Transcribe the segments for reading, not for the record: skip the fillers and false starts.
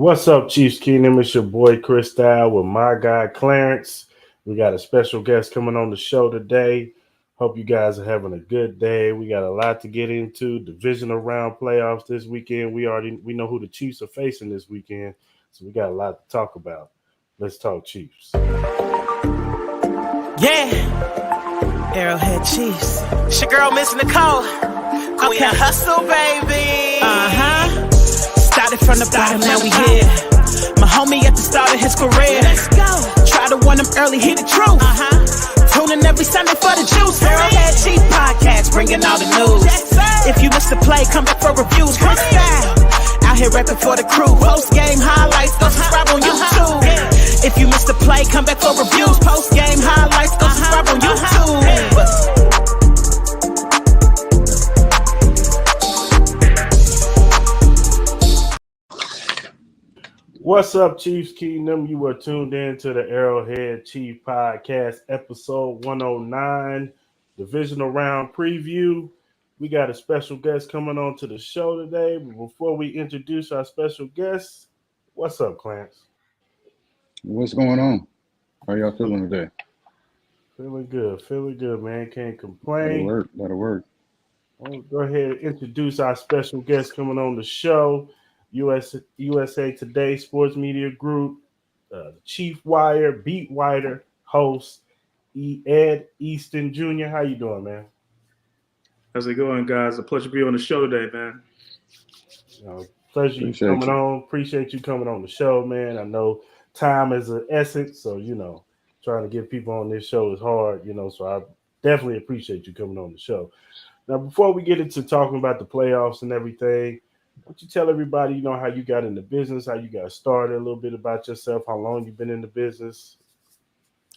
What's up, Chiefs Kingdom? It's your boy Cris with my guy Clarence. We got a special guest coming on the show today. Hope you guys are having a good day. We got a lot to get into. Divisional round playoffs this weekend. We know who the Chiefs are facing this weekend, so we got a lot to talk about. Let's talk Chiefs. Yeah, Arrowhead Chiefs. It's your girl, Miss Nicole. Queen of Hustle, baby. Started from the bottom, now we here. My homie at the start of his career. Let's go. Try to warn him early, hear the truth. Tune in every Sunday for the juice. Arrowhead Chiefs podcast, bringing all the news. If you missed the play, come back for reviews. Cris out here rapping for the crew. Post game highlights, go subscribe on YouTube. If you missed the play, come back for reviews. Post game highlights, go subscribe on YouTube. What's up, Chiefs Kingdom? You are tuned in to the Arrowhead Chief Podcast, episode 109, Divisional Round Preview. We got a special guest coming on to the show today. But before we introduce our special guest, what's up, Clarence? What's going on? How y'all feeling today? Feeling good, man. Can't complain. That'll work. I'll go ahead and introduce our special guest coming on the show. USA Today Sports Media Group, Chief Wire, Beat Writer, host, Ed Easton Jr. How you doing, man? How's it going, guys? A pleasure to be on the show today, man. Pleasure you coming on. Appreciate you coming on the show, man. I know time is an essence, so, trying to get people on this show is hard, so I definitely appreciate you coming on the show. Now, before we get into talking about the playoffs and everything, why don't you tell everybody, how you got in the business, how you got started, a little bit about yourself, how long you've been in the business,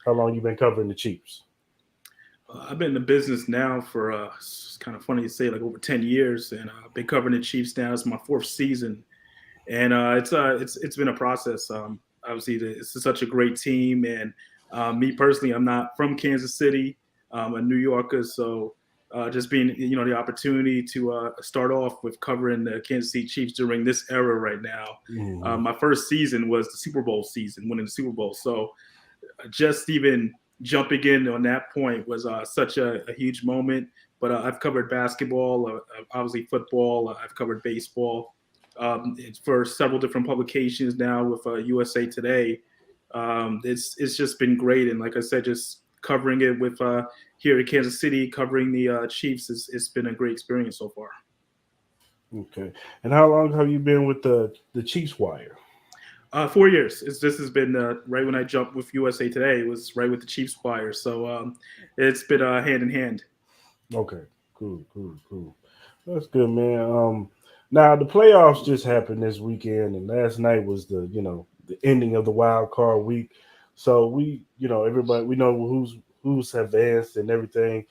how long you've been covering the Chiefs? I've been in the business now for, it's kind of funny to say, like over 10 years, and I've been covering the Chiefs now. It's my fourth season, and it's been a process. Obviously, it's such a great team, and me personally, I'm not from Kansas City. I'm a New Yorker, so just being, the opportunity to start off with covering the Kansas City Chiefs during this era right now. Mm-hmm. My first season was the Super Bowl season, winning the Super Bowl. So just even jumping in on that point was such a huge moment. But I've covered basketball, obviously football. I've covered baseball for several different publications now with USA Today. It's just been great. And like I said, just covering it with here in Kansas City, covering the Chiefs, it's been a great experience so far. Okay. And how long have you been with the Chiefs Wire? 4 years. This has been right when I jumped with USA Today. It was right with the Chiefs Wire. So it's been hand in hand. Okay. Cool. That's good, man. Now the playoffs just happened this weekend, and last night was the ending of the wild card week. So we, everybody, we know who's advanced and everything.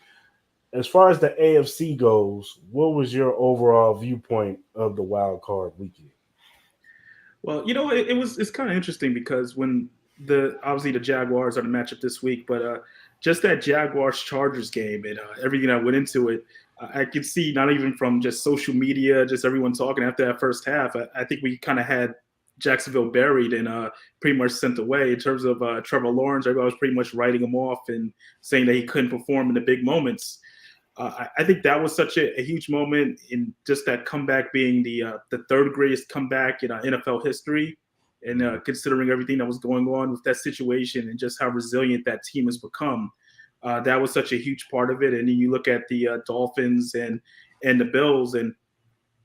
As far as the AFC goes, what was your overall viewpoint of the wild card weekend? Well, it's kind of interesting because when obviously the Jaguars are the matchup this week, but just that Jaguars-Chargers game and everything that went into it, I could see not even from just social media, just everyone talking after that first half. I think we kind of had Jacksonville buried and pretty much sent away in terms of Trevor Lawrence. Everybody was pretty much writing him off and saying that he couldn't perform in the big moments. I think that was such a huge moment in just that comeback being the third greatest comeback in NFL history. And considering everything that was going on with that situation and just how resilient that team has become, that was such a huge part of it. And then you look at the Dolphins and the Bills, and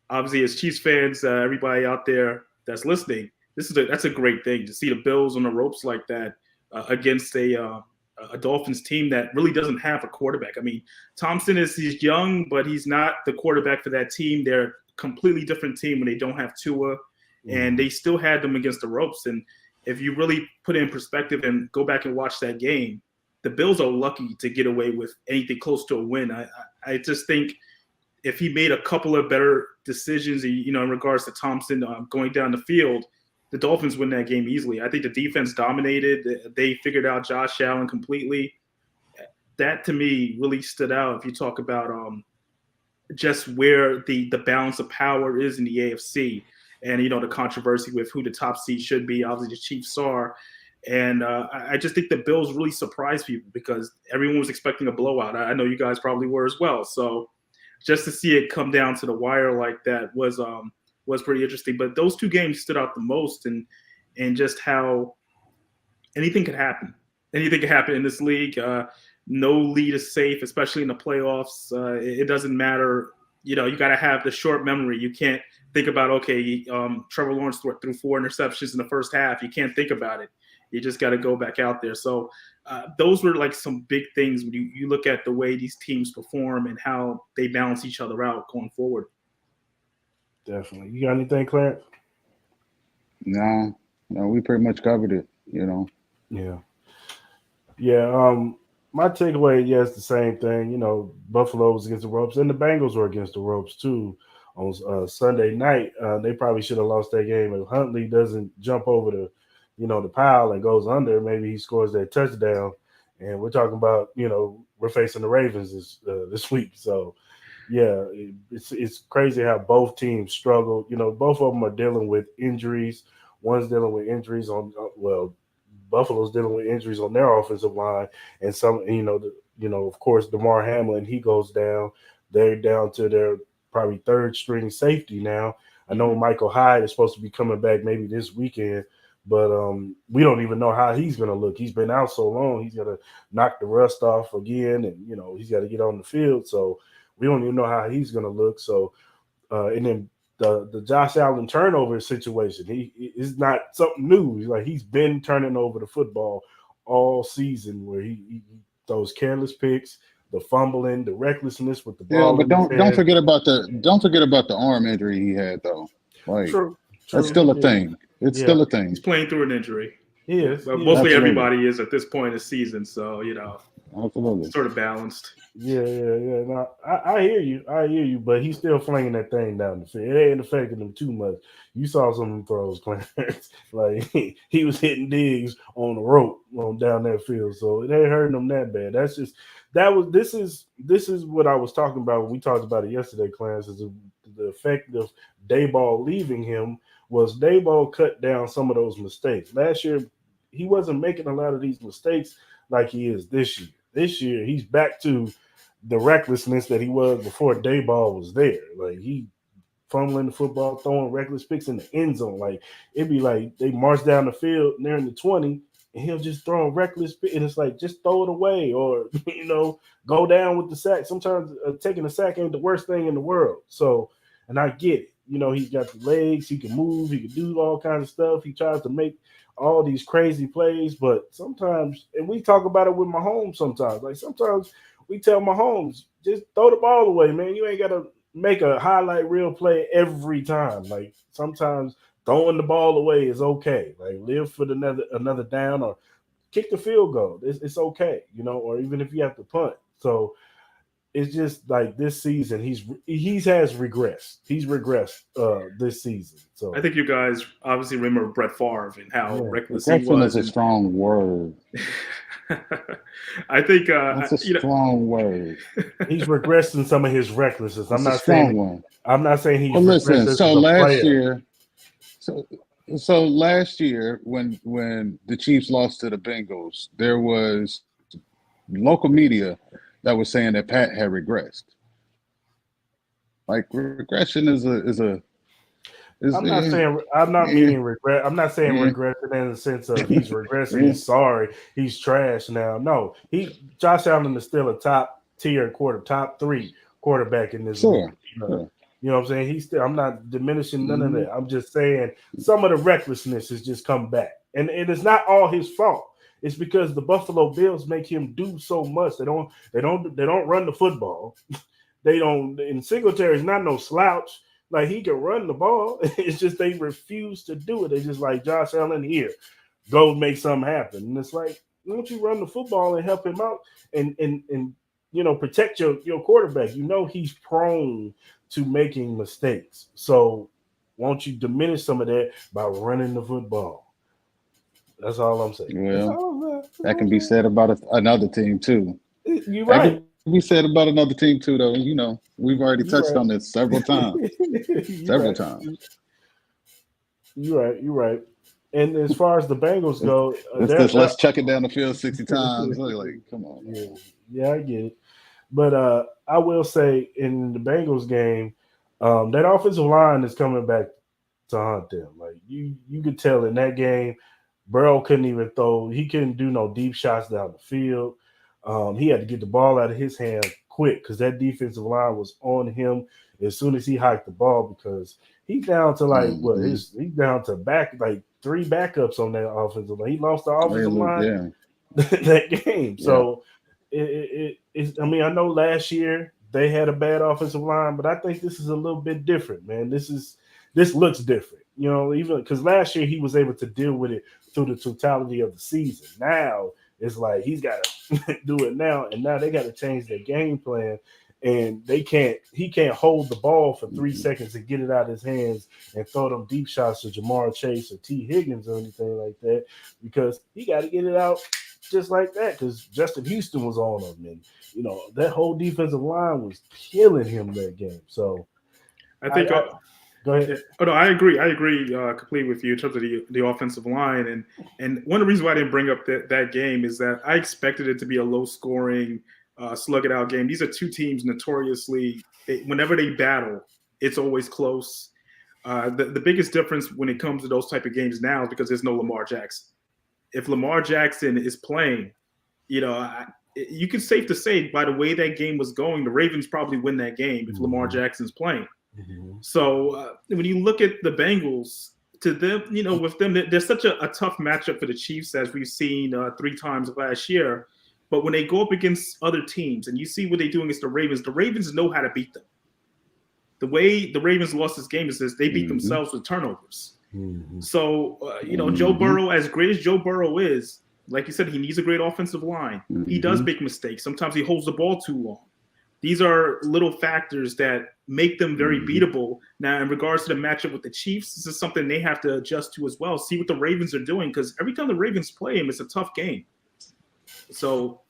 obviously as Chiefs fans, everybody out there that's listening, that's a great thing to see the Bills on the ropes like that against a Dolphins team that really doesn't have a quarterback. I mean, Thompson he's young, but he's not the quarterback for that team. They're a completely different team when they don't have Tua, and they still had them against the ropes. And if you really put it in perspective and go back and watch that game, the Bills are lucky to get away with anything close to a win. I just think if he made a couple of better decisions, in regards to Thompson going down the field, the Dolphins win that game easily. I think the defense dominated. They figured out Josh Allen completely. That, to me, really stood out if you talk about just where the balance of power is in the AFC. and the controversy with who the top seed should be. Obviously, the Chiefs are. And I just think the Bills really surprised people because everyone was expecting a blowout. I know you guys probably were as well. So just to see it come down to the wire like that was pretty interesting. But those two games stood out the most, and just how anything could happen. Anything could happen in this league. No lead is safe, especially in the playoffs. It doesn't matter. You got to have the short memory. You can't think about, Trevor Lawrence threw 4 interceptions in the first half. You can't think about it. You just got to go back out there. So those were like some big things when you look at the way these teams perform and how they balance each other out going forward. Definitely. You got anything, Clarence? No, we pretty much covered it, Yeah. My takeaway, it's the same thing. Buffalo was against the ropes, and the Bengals were against the ropes too on Sunday night. They probably should have lost that game if Huntley doesn't jump over the pile and goes under. Maybe he scores that touchdown. And we're talking about, we're facing the Ravens this week. So, it's crazy how both teams struggle. Both of them are dealing with injuries. One's dealing with injuries Buffalo's dealing with injuries on their offensive line. And some, of course, DeMar Hamlin, he goes down. They're down to their probably third string safety now. I know Michael Hyde is supposed to be coming back maybe this weekend, but we don't even know how he's going to look. He's been out so long. He's got to knock the rust off again, and, he's got to get on the field. So we don't even know how he's going to look. So, and then the Josh Allen turnover situation, he is not something new. He's been turning over the football all season, where he throws careless picks, the fumbling, the recklessness with the ball. Yeah, but don't forget about the arm injury he had though. True. That's still a thing. It's still a thing. He's playing through an injury. He is. But mostly everybody is at this point in the season, so Absolutely. Sort of balanced. Yeah. No, I hear you, but he's still flinging that thing down the field. It ain't affecting him too much. You saw some of them throws, Clarence. He was hitting digs on the rope down that field, so it ain't hurting him that bad. This is what I was talking about when we talked about it yesterday, Clarence. Is the effect of Dayball leaving him was Dayball cut down some of those mistakes. Last year, he wasn't making a lot of these mistakes like he is this year. This year, he's back to the recklessness that he was before Dayball was there. He fumbling the football, throwing reckless picks in the end zone. It'd be like they march down the field and they're in the 20, and he'll just throw a reckless pick, and it's just throw it away or, go down with the sack. Sometimes taking a sack ain't the worst thing in the world. So, and I get it. He's got the legs, he can move, he can do all kinds of stuff. He tries to make all these crazy plays, but sometimes, and we talk about it with Mahomes sometimes. Sometimes we tell Mahomes, just throw the ball away, man. You ain't got to make a highlight reel play every time. Sometimes throwing the ball away is okay. Live for another down or kick the field goal. It's okay, or even if you have to punt. So it's just this season he has regressed. He's regressed this season. So I think you guys obviously remember Brett Favre and how reckless he Regression was. is a strong word. I think that's a strong word. He's regressed in some of his recklessness. I'm not saying he's. Well, listen. So last player. year, so last year when the Chiefs lost to the Bengals, there was local media that was saying that Pat had regressed. Regression is a. I'm not meaning regret. I'm not saying regression in the sense of he's regressing. He's sorry. He's trash now. No, Josh Allen is still a top 3 quarterback in this league. You know what I'm saying? I'm not diminishing none of that. I'm just saying some of the recklessness has just come back, and it's not all his fault. It's because the Buffalo Bills make him do so much. They don't run the football. They don't. And Singletary's not no slouch. He can run the ball. It's just they refuse to do it. They just Josh Allen, here, go make something happen. And it's don't you run the football and help him out and protect your quarterback? He's prone to making mistakes. So won't you diminish some of that by running the football? That's all I'm saying. Well, that can be said about another team too. You're right. That can be said about another team too, though. We've already touched on this several times. Several times. You're right. And as far as the Bengals go, let's chuck it down the field 60 times. Like, come on. Yeah, I get it. But I will say in the Bengals game, that offensive line is coming back to hunt them. Like you could tell in that game, Burrow couldn't even throw. He couldn't do no deep shots down the field. He had to get the ball out of his hand quick because that defensive line was on him as soon as he hiked the ball because he's down to he's down to like 3 backups on that offensive line. He lost the offensive line that game. So I mean, I know last year they had a bad offensive line, but I think this is a little bit different, man. This looks different, even because last year he was able to deal with it through the totality of the season. Now it's like he's got to do it now, and now they got to change their game plan, and he can't hold the ball for 3 seconds and get it out of his hands and throw them deep shots to Jamar Chase or T. Higgins or anything like that because he got to get it out just like that because Justin Houston was on him, and that whole defensive line was killing him that game. So I think. Go ahead. Oh no, I agree completely with you in terms of the offensive line, and one of the reasons why I didn't bring up that game is that I expected it to be a low scoring, slug it out game. These are two teams notoriously, whenever they battle, it's always close. The biggest difference when it comes to those type of games now is because there's no Lamar Jackson. If Lamar Jackson is playing, you can safe to say by the way that game was going, the Ravens probably win that game if Lamar Jackson's playing. So when you look at the Bengals, to them, with them, there's such a tough matchup for the Chiefs as we've seen 3 times last year. But when they go up against other teams and you see what they do against the Ravens know how to beat them. The way the Ravens lost this game is they beat themselves with turnovers. So, Joe Burrow, as great as Joe Burrow is, like you said, he needs a great offensive line. He does make mistakes. Sometimes he holds the ball too long. These are little factors that make them very beatable. Now, in regards to the matchup with the Chiefs, this is something they have to adjust to as well. See what the Ravens are doing because every time the Ravens play him, it's a tough game. So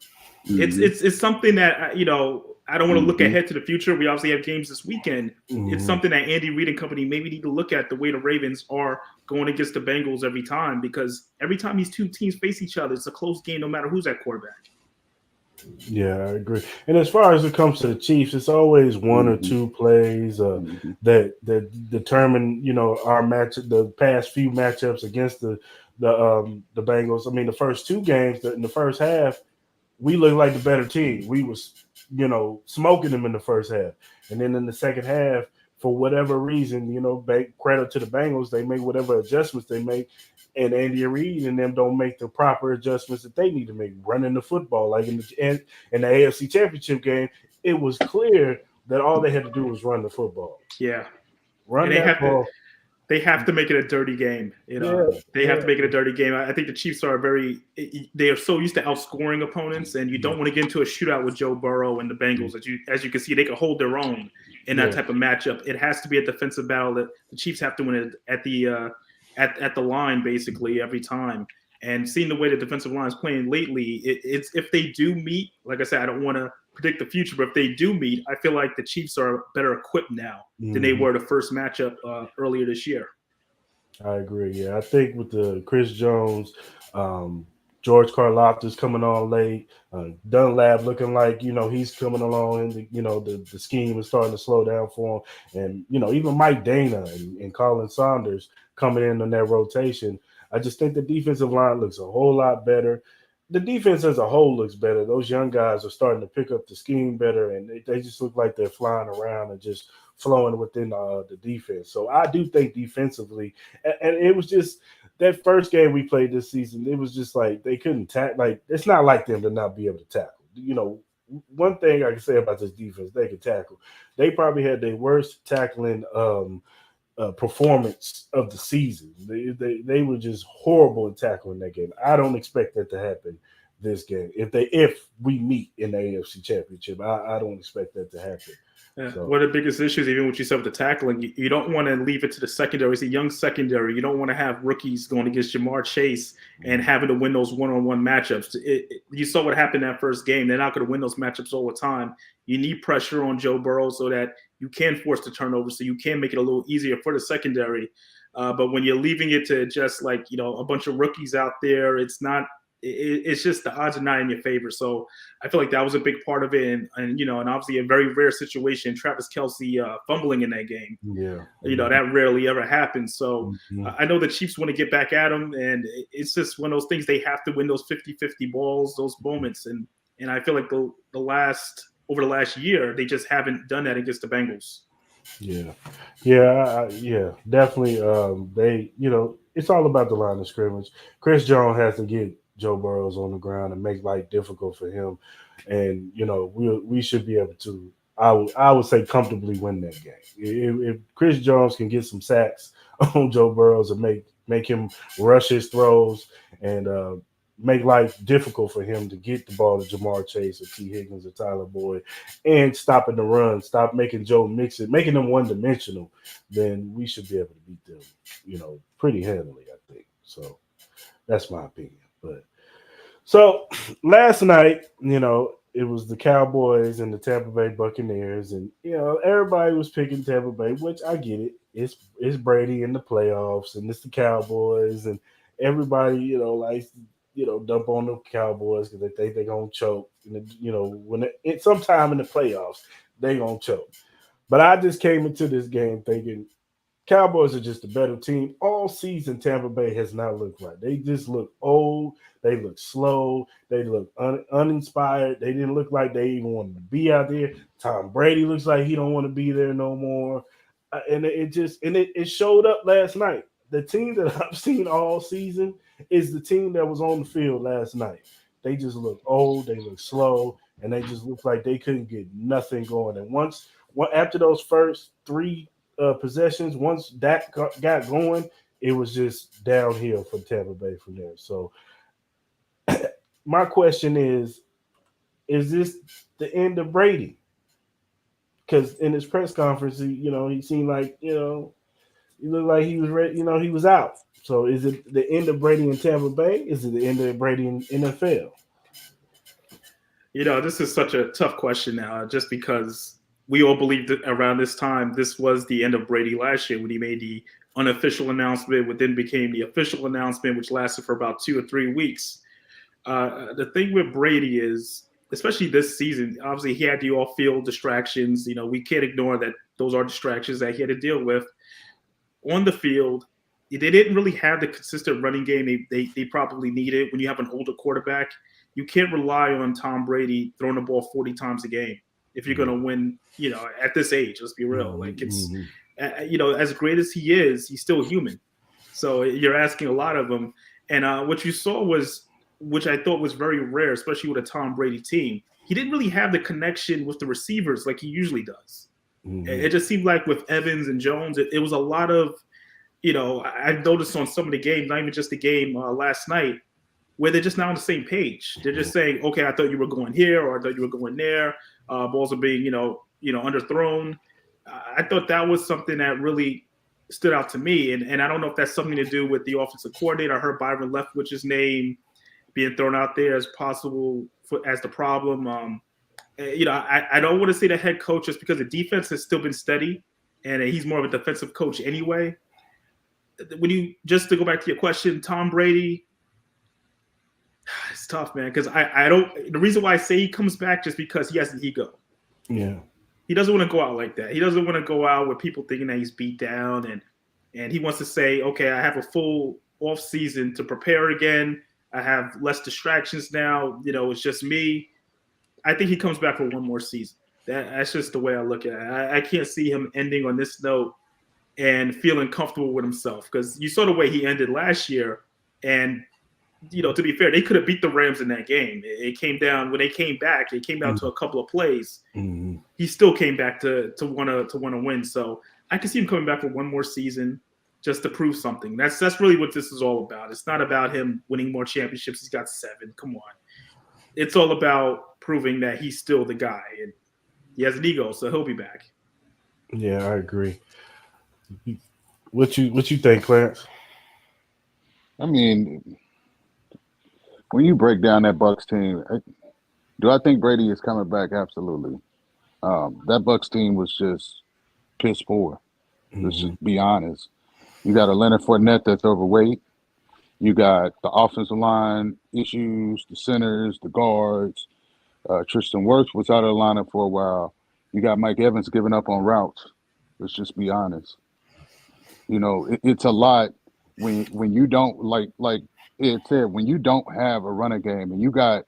it's something that I don't want to look ahead to the future. We obviously have games this weekend. It's something that Andy Reid and company maybe need to look at the way the Ravens are going against the Bengals every time because every time these two teams face each other, it's a close game no matter who's at quarterback. Yeah, I agree. And as far as it comes to the Chiefs, it's always 1 or 2 plays that determine, our match, the past few matchups against the Bengals. I mean, the first 2 games in the first half, we looked like the better team. We was, smoking them in the first half, and then in the second half, for whatever reason, credit to the Bengals, they make whatever adjustments they make. And Andy Reid and them don't make the proper adjustments that they need to make running the football. Like in the AFC Championship game, it was clear that all they had to do was run the football. Yeah. Run that ball. They have to make it a dirty game. They have to make it a dirty game. I think the Chiefs are they are so used to outscoring opponents, and you don't want to get into a shootout with Joe Burrow and the Bengals. As you can see, they can hold their own in that type of matchup. It has to be a defensive battle that the Chiefs have to win it at the line basically every time. And seeing the way the defensive line is playing lately, it's if they do meet, like I said, I don't want to predict the future, but if they do meet, I feel like the Chiefs are better equipped now than they were the first matchup earlier this year. I agree. Yeah, I think with the Chris Jones, George Karlaftis coming on late, Dunlap looking like he's coming along, and the scheme is starting to slow down for him, and even Mike Dana and Colin Saunders coming in on that rotation. I just think the defensive line looks a whole lot better. The defense as a whole looks better. Those young guys are starting to pick up the scheme better, and they just look like they're flying around and just flowing within the defense. So I do think defensively, and it was just that first game we played this season, it was just like they couldn't tackle. Like, it's not like them to not be able to tackle. One thing I can say about this defense, they could tackle. They probably had their worst tackling performance of the season. They were just horrible in tackling that game. I don't expect that to happen this game. If we meet in the AFC Championship, I don't expect that to happen. Yeah. So. One of the biggest issues, even what you said with the tackling, you don't want to leave it to the secondary. It's a young secondary. You don't want to have rookies going against Jamar Chase and having to win those one-on-one matchups. You saw what happened in that first game. They're not going to win those matchups all the time. You need pressure on Joe Burrow so that you can force the turnover, so you can make it a little easier for the secondary. But when you're leaving it to just like, a bunch of rookies out there, it's not. It's just the odds are not in your favor. So I feel like that was a big part of it, and obviously a very rare situation. Travis Kelce fumbling in that game. Yeah, that rarely ever happens. So mm-hmm. I know the Chiefs want to get back at him, and it's just one of those things. They have to win those 50-50 balls, those moments, and I feel like over the last year they just haven't done that against the Bengals. Yeah, definitely. They, it's all about the line of scrimmage. Chris Jones has to get Joe Burrows on the ground and make life difficult for him, and we should be able to. I would say comfortably win that game. If Chris Jones can get some sacks on Joe Burrows and make him rush his throws and make life difficult for him to get the ball to Jamar Chase or T. Higgins or Tyler Boyd and stopping the run, stop making Joe Mixon, making them one-dimensional, then we should be able to beat them, pretty handily, I think. So that's my opinion. But so last night, it was the Cowboys and the Tampa Bay Buccaneers, and everybody was picking Tampa Bay, which I get it. It's Brady in the playoffs, and it's the Cowboys, and everybody, likes dump on the Cowboys because they think they're gonna choke. When it's sometime in the playoffs, they gonna choke. But I just came into this game thinking Cowboys are just a better team. All season, Tampa Bay has not looked right. They just look old. They look slow. They look uninspired. They didn't look like they even wanted to be out there. Tom Brady looks like he don't want to be there no more. And it showed up last night. The team that I've seen all season is the team that was on the field last night. They just look old. They look slow. And they just look like they couldn't get nothing going. And after those first three possessions, once that got going, it was just downhill for Tampa Bay from there. So my question is this the end of Brady? Because in his press conference, he seemed like, he looked like he was ready, he was out. So is it the end of Brady in Tampa Bay? Is it the end of Brady in NFL? This is such a tough question now, just because we all believed that around this time, this was the end of Brady last year when he made the unofficial announcement, which then became the official announcement, which lasted for about 2 or 3 weeks. The thing with Brady is, especially this season, obviously he had the off-field distractions. We can't ignore that those are distractions that he had to deal with. On the field, they didn't really have the consistent running game they probably needed. When you have an older quarterback, you can't rely on Tom Brady throwing the ball 40 times a game if you're going to win, at this age. Let's be real. Like it's, as great as he is, he's still human. So you're asking a lot of him. And what you saw was, which I thought was very rare, especially with a Tom Brady team, he didn't really have the connection with the receivers like he usually does. Mm-hmm. It just seemed like with Evans and Jones, it was a lot of, I've noticed on some of the games, not even just the game last night, where they're just not on the same page. They're just saying, okay, I thought you were going here, or I thought you were going there. Balls are being, underthrown. I thought that was something that really stood out to me. And I don't know if that's something to do with the offensive coordinator. I heard Byron Leftwich's name being thrown out there as possible as the problem. I don't want to say the head coach just because the defense has still been steady and he's more of a defensive coach anyway. Just to go back to your question, Tom Brady, it's tough, man, because the reason why I say he comes back just because he has an ego. Yeah. He doesn't want to go out like that. He doesn't want to go out with people thinking that he's beat down, and he wants to say, okay, I have a full off season to prepare again. I have less distractions now. It's just me. I think he comes back for one more season. That's just the way I look at it. I can't see him ending on this note and feeling comfortable with himself, because you saw the way he ended last year, and to be fair, they could have beat the Rams in that game. It came down when they came back. It came down to a couple of plays. Mm-hmm. He still came back to want to win. So I can see him coming back for one more season just to prove something. That's really what this is all about. It's not about him winning more championships. He's got 7. Come on. It's all about proving that he's still the guy, and he has an ego, so he'll be back. Yeah, I agree. What you think, Clarence? I mean, when you break down that Bucs team, do I think Brady is coming back? Absolutely. That Bucs team was just piss poor. Let's just be honest. You got a Leonard Fournette that's overweight. You got the offensive line issues, the centers, the guards. Tristan Wirfs was out of the lineup for a while. You got Mike Evans giving up on routes. Let's just be honest. You know, it's a lot when you don't like it said, when you don't have a running game and you got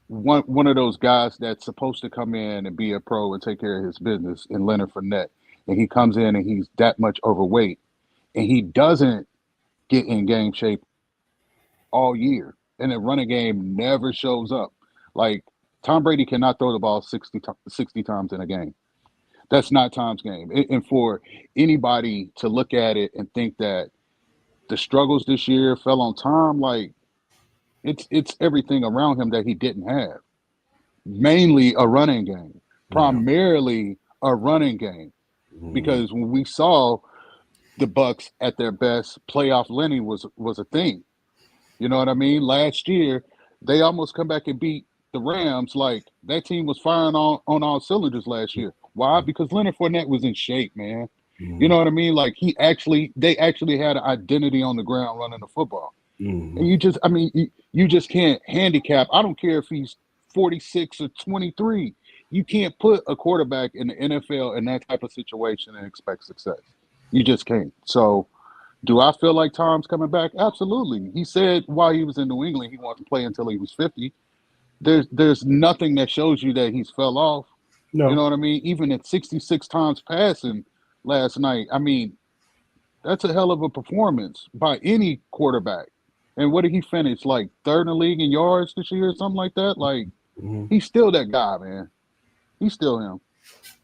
one of those guys that's supposed to come in and be a pro and take care of his business in Leonard Fournette, and he comes in and he's that much overweight and he doesn't get in game shape all year, and the running game never shows up. Like Tom Brady cannot throw the ball 60 times in a game. That's not Tom's game. And for anybody to look at it and think that the struggles this year fell on Tom, like it's everything around him that he didn't have. Mainly a running game, primarily a running game, because when we saw the Bucs at their best, playoff Lenny was a thing. You know what I mean? Last year, they almost come back and beat the Rams. Like, that team was firing on all cylinders last year. Why? Because Leonard Fournette was in shape, man. You know what I mean? Like, they actually had an identity on the ground running the football. And you just can't handicap. I don't care if he's 46 or 23. You can't put a quarterback in the NFL in that type of situation and expect success. You just can't. So, do I feel like Tom's coming back? Absolutely. He said while he was in New England, he wanted to play until he was 50. There's nothing that shows you that he's fell off. No. You know what I mean? Even at 66 times passing last night, I mean, that's a hell of a performance by any quarterback. And what did he finish? Like third in the league in yards this year or something like that? Like, he's still that guy, man. He's still him.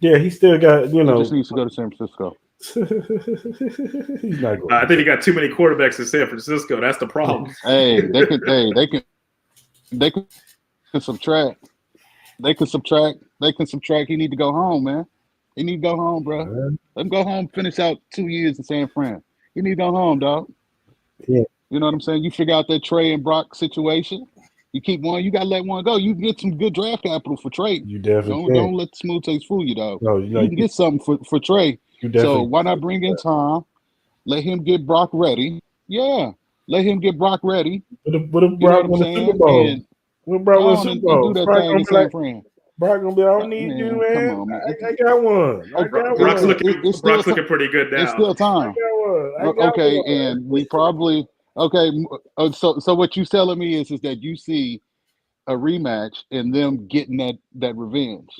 Yeah, he still got, He just needs to go to San Francisco. He's not going. I think he got too many quarterbacks in San Francisco. That's the problem. Hey, they can subtract. They can subtract. He need to go home, man. He need to go home, bro. Let him go home, finish out 2 years in San Fran. He need to go home, dog. Yeah. You know what I'm saying? You figure out that Trey and Brock situation. You keep one. You got to let one go. You can get some good draft capital for Trey. You definitely don't let the smooth taste fool you, dog. No, you can get something for Trey. So why not bring in Tom? Let him get Brock ready. Yeah, let him get Brock ready. What if Brock won the Super Bowl? When Brock won the Super Bowl, do that thing in San Fran. Brock gonna be, I don't need you, man. Come on, man. I got one. Brock's looking pretty good now. It's still time. Okay, and we probably So what you telling me is that you see a rematch and them getting that revenge.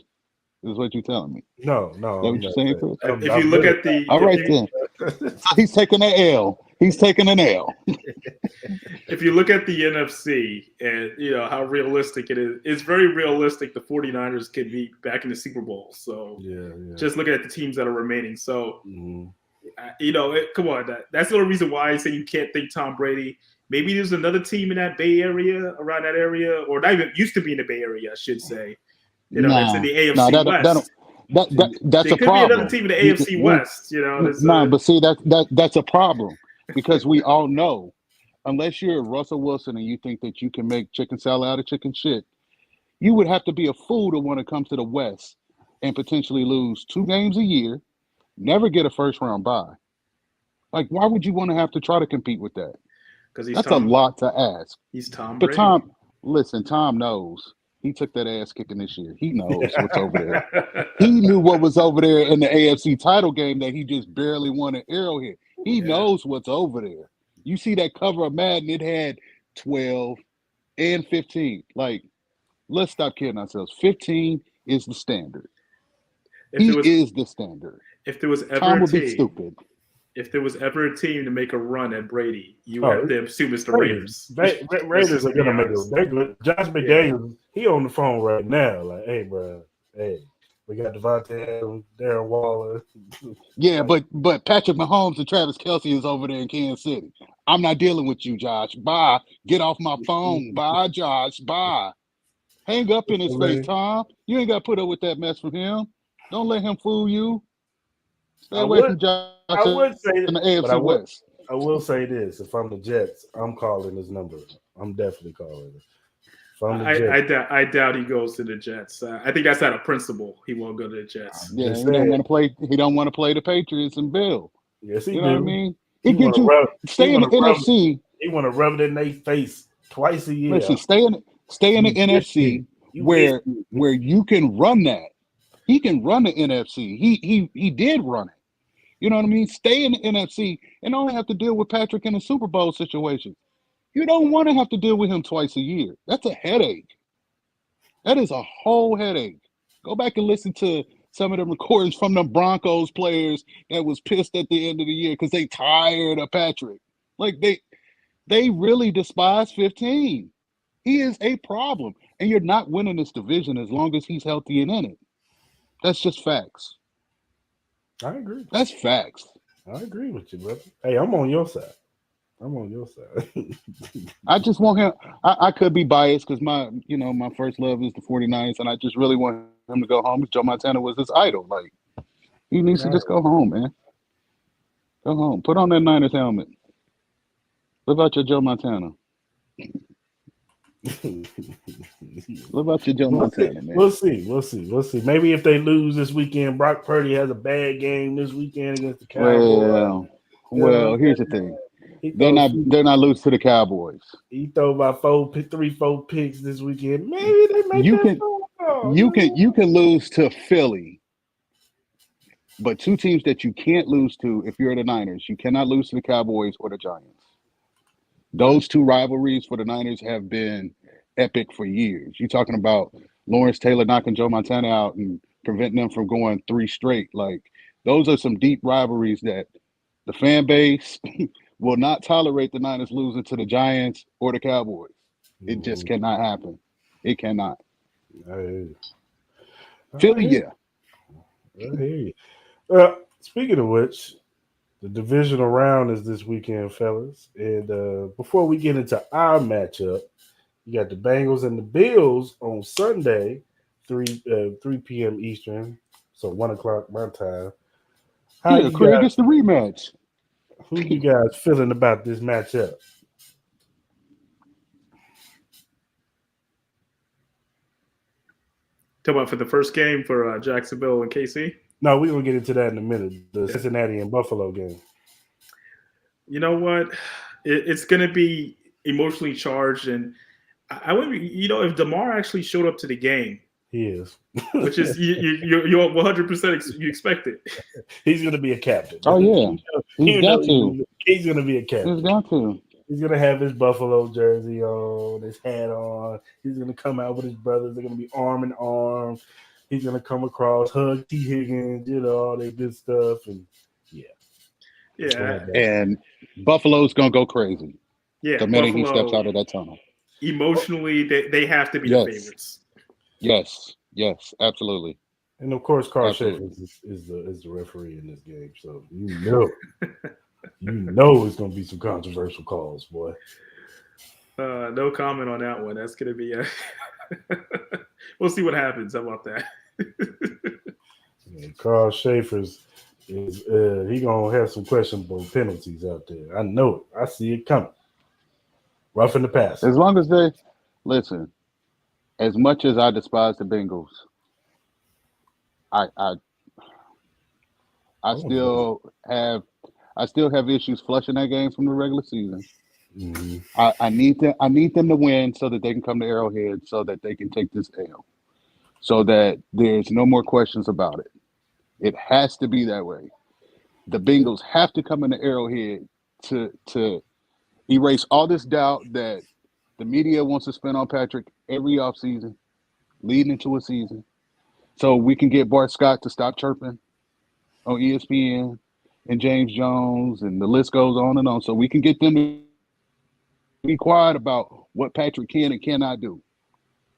Is what you're telling me? No. Is that what you're saying, Chris? If you look at the all right then, he's taking an L. He's taking an L. If you look at the NFC and you know how realistic it is, it's very realistic. The 49ers could be back in the Super Bowl. So just looking at the teams that are remaining. So you know, come on, that's the only reason why I say you can't think Tom Brady. Maybe there's another team in that Bay Area, around that area, or not even used to be in the Bay Area, I should say. You know, it's in the AFC West. That's it a could problem. be another team in the AFC West. You know, but see that's a problem because we all know, unless you're Russell Wilson and you think that you can make chicken salad out of chicken shit, you would have to be a fool to want to come to the West and potentially lose 2 games a year, never get a first round bye. Like, why would you want to have to try to compete with that? Because that's a lot to ask. He's Tom Brady. But Tom knows. He took that ass kicking this year. He knows what's over there. He knew what was over there in the AFC title game that he just barely won at Arrowhead. He knows what's over there. You see that cover of Madden, it had 12 and 15. Like, let's stop kidding ourselves. 15 is the standard. He is the standard. If there was ever Tom would be stupid. If there was ever a team to make a run at Brady, you have to assume it's the Raiders. Raiders are gonna make a Josh McDaniels, he on the phone right now. Like, hey, bro, we got Devontae, Darren Waller. Yeah, but Patrick Mahomes and Travis Kelce is over there in Kansas City. I'm not dealing with you, Josh. Bye. Get off my phone. Bye, Josh. Bye. Hang up in his face, Tom. You ain't got to put up with that mess from him. Don't let him fool you. Stay away from Josh. I would say in the AFC West. I will say this: if I'm the Jets, I'm calling his number. I'm definitely calling it. I doubt he goes to the Jets. I think that's out of principle. He won't go to the Jets. Yeah, he don't want to play. He don't want to play the Patriots and Bill. Yes, he do. You know what I mean? It gives you stay in the NFC. He want to rub it in their face twice a year. Listen, stay in the NFC where you can run that. He can run the NFC. He did run it. You know what I mean? Stay in the NFC and only have to deal with Patrick in a Super Bowl situation. You don't want to have to deal with him twice a year. That's a headache. That is a whole headache. Go back and listen to some of the recordings from the Broncos players that was pissed at the end of the year because they tired of Patrick. Like they really despise 15. He is a problem. And you're not winning this division as long as he's healthy and in it. That's just facts. I agree. That's facts. I agree with you, brother. Hey, I'm on your side. I just want him. I could be biased because my first love is the 49ers, and I just really want him to go home. Joe Montana was his idol. Like, he needs to just go home, man. Go home. Put on that Niners helmet. Live out your Joe Montana. Live out your Joe Montana, man. We'll see. Maybe if they lose this weekend, Brock Purdy has a bad game this weekend against the Cowboys. Well, here's the thing. They're not lose to the Cowboys. He throw about 4 picks this weekend. Maybe they make you can lose to Philly, but two teams that you can't lose to if you're the Niners, you cannot lose to the Cowboys or the Giants. Those two rivalries for the Niners have been epic for years. You're talking about Lawrence Taylor knocking Joe Montana out and preventing them from going 3 straight. Like, those are some deep rivalries that the fan base will not tolerate the Niners losing to the Giants or the Cowboys. It just cannot happen. It cannot. Philly, yeah. I hear you. Speaking of which, the divisional round is this weekend, fellas. And before we get into our matchup, you got the Bengals and the Bills on Sunday, 3 p.m. Eastern, so 1 o'clock my time. Craig, it's the rematch. Who you guys feeling about this matchup? Talk about for the first game for Jacksonville and KC? No, we're going to get into that in a minute. The Cincinnati and Buffalo game. You know what? It's going to be emotionally charged. And I would be, if DeMar actually showed up to the game. He is. Which is, you're 100% you expect it. He's going to be a captain. Oh, yeah. He's got to. He's going to be a captain. He's got to. He's going to have his Buffalo jersey on, his hat on. He's going to come out with his brothers. They're going to be arm in arm. He's going to come across, hug T. Higgins, all that good stuff. And, yeah. And Buffalo's going to go crazy. Yeah. The minute he steps out of that tunnel. Emotionally, they have to be the favorites. Yes, absolutely. And, of course, Carl Schaefer is the referee in this game. So, it's going to be some controversial calls, boy. No comment on that one. That's going to be we'll see what happens. How about that? Carl Schaefer's he going to have some questionable penalties out there. I know it. I see it coming. Rough in the pass. As long as they – listen, as much as I despise the Bengals, I still have issues flushing that game from the regular season. Mm-hmm. I need them to win so that they can come to Arrowhead so that they can take this L, so that there's no more questions about it. It has to be that way. The Bengals have to come into Arrowhead to erase all this doubt that the media wants to spend on Patrick every offseason, leading into a season, so we can get Bart Scott to stop chirping on ESPN and James Jones, and the list goes on and on, so we can get them to be quiet about what Patrick can and cannot do.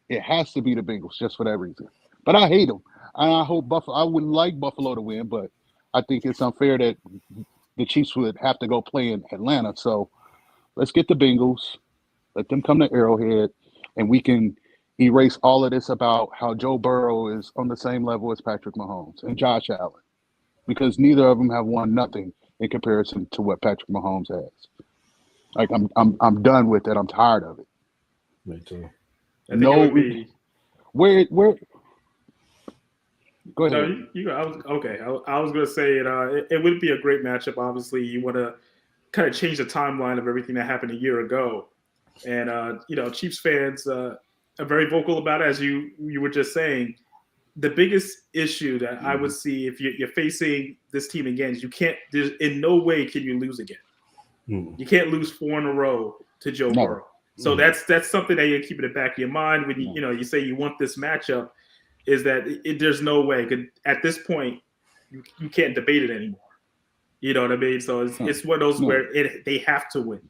It has to be the Bengals just for that reason. But I hate them. I hope Buffalo. I wouldn't like Buffalo to win, but I think it's unfair that the Chiefs would have to go play in Atlanta. So let's get the Bengals, let them come to Arrowhead, and we can erase all of this about how Joe Burrow is on the same level as Patrick Mahomes and Josh Allen, because neither of them have won nothing in comparison to what Patrick Mahomes has. Like, I'm done with it. I'm tired of it. Me too. Where? Go ahead. I was going to say it would be a great matchup. Obviously, you want to kind of change the timeline of everything that happened a year ago. And Chiefs fans are very vocal about it, as you were just saying. The biggest issue that I would see if you're facing this team again is in no way can you lose again. You can't lose 4 in a row to Joe Burrow. So that's something that you keep in the back of your mind when you say you want this matchup. Is that there's no way. At this point, you can't debate it anymore. You know what I mean? So it's one of those where they have to win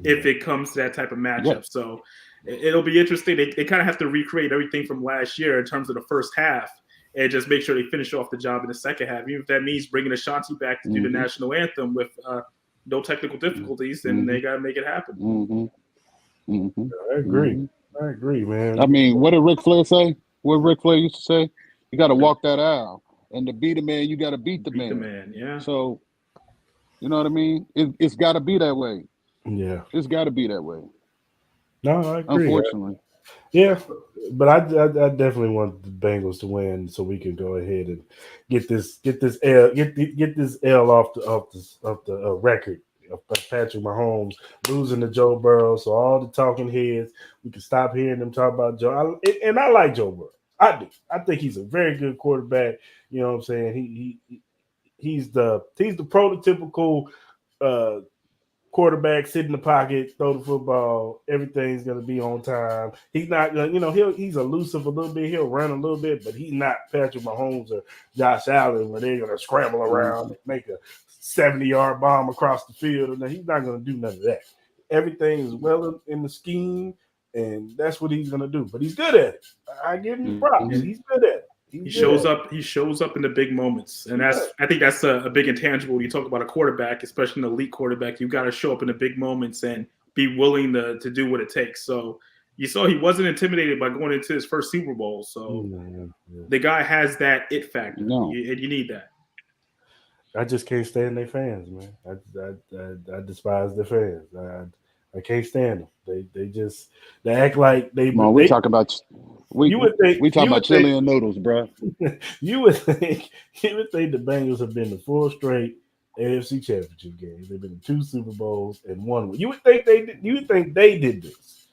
if it comes to that type of matchup. Yeah. So it'll be interesting. They kind of have to recreate everything from last year in terms of the first half and just make sure they finish off the job in the second half. Even if that means bringing Ashanti back to do the national anthem with no technical difficulties, then they got to make it happen. I agree, man. I mean, what did Ric Flair say? What Ric Flair used to say? You got to walk that aisle. And to beat a man, you got to beat the man. Yeah. So, you know what I mean? It's got to be that way. Yeah. It's got to be that way. No, I agree. Unfortunately. Yeah, but I definitely want the Bengals to win so we can go ahead and get this L off the record of Patrick Mahomes losing to Joe Burrow. So all the talking heads, we can stop hearing them talk about Joe. And I like Joe Burrow. I do. I think he's a very good quarterback. You know what I'm saying? He's the prototypical quarterback, sit in the pocket, throw the football. Everything's gonna be on time. He's not gonna, he's elusive a little bit. He'll run a little bit, but he's not Patrick Mahomes or Josh Allen where they're gonna scramble around and make a 70-yard bomb across the field. And he's not gonna do none of that. Everything is well in the scheme, and that's what he's gonna do. But he's good at it. I give him props. He's good at it. He shows up in the big moments, and I think that's a big intangible. When you talk about a quarterback, especially an elite quarterback, you got to show up in the big moments and be willing to do what it takes. So you saw he wasn't intimidated by going into his first Super Bowl. So the guy has that it factor, and you need that. I just can't stand their fans, man. I despise their fans. I can't stand them. They act like they. We talk about chili and noodles, bro. You would think the Bengals have been to 4 straight AFC Championship games. They've been to 2 Super Bowls and 1. You would think they did. You would think they did this.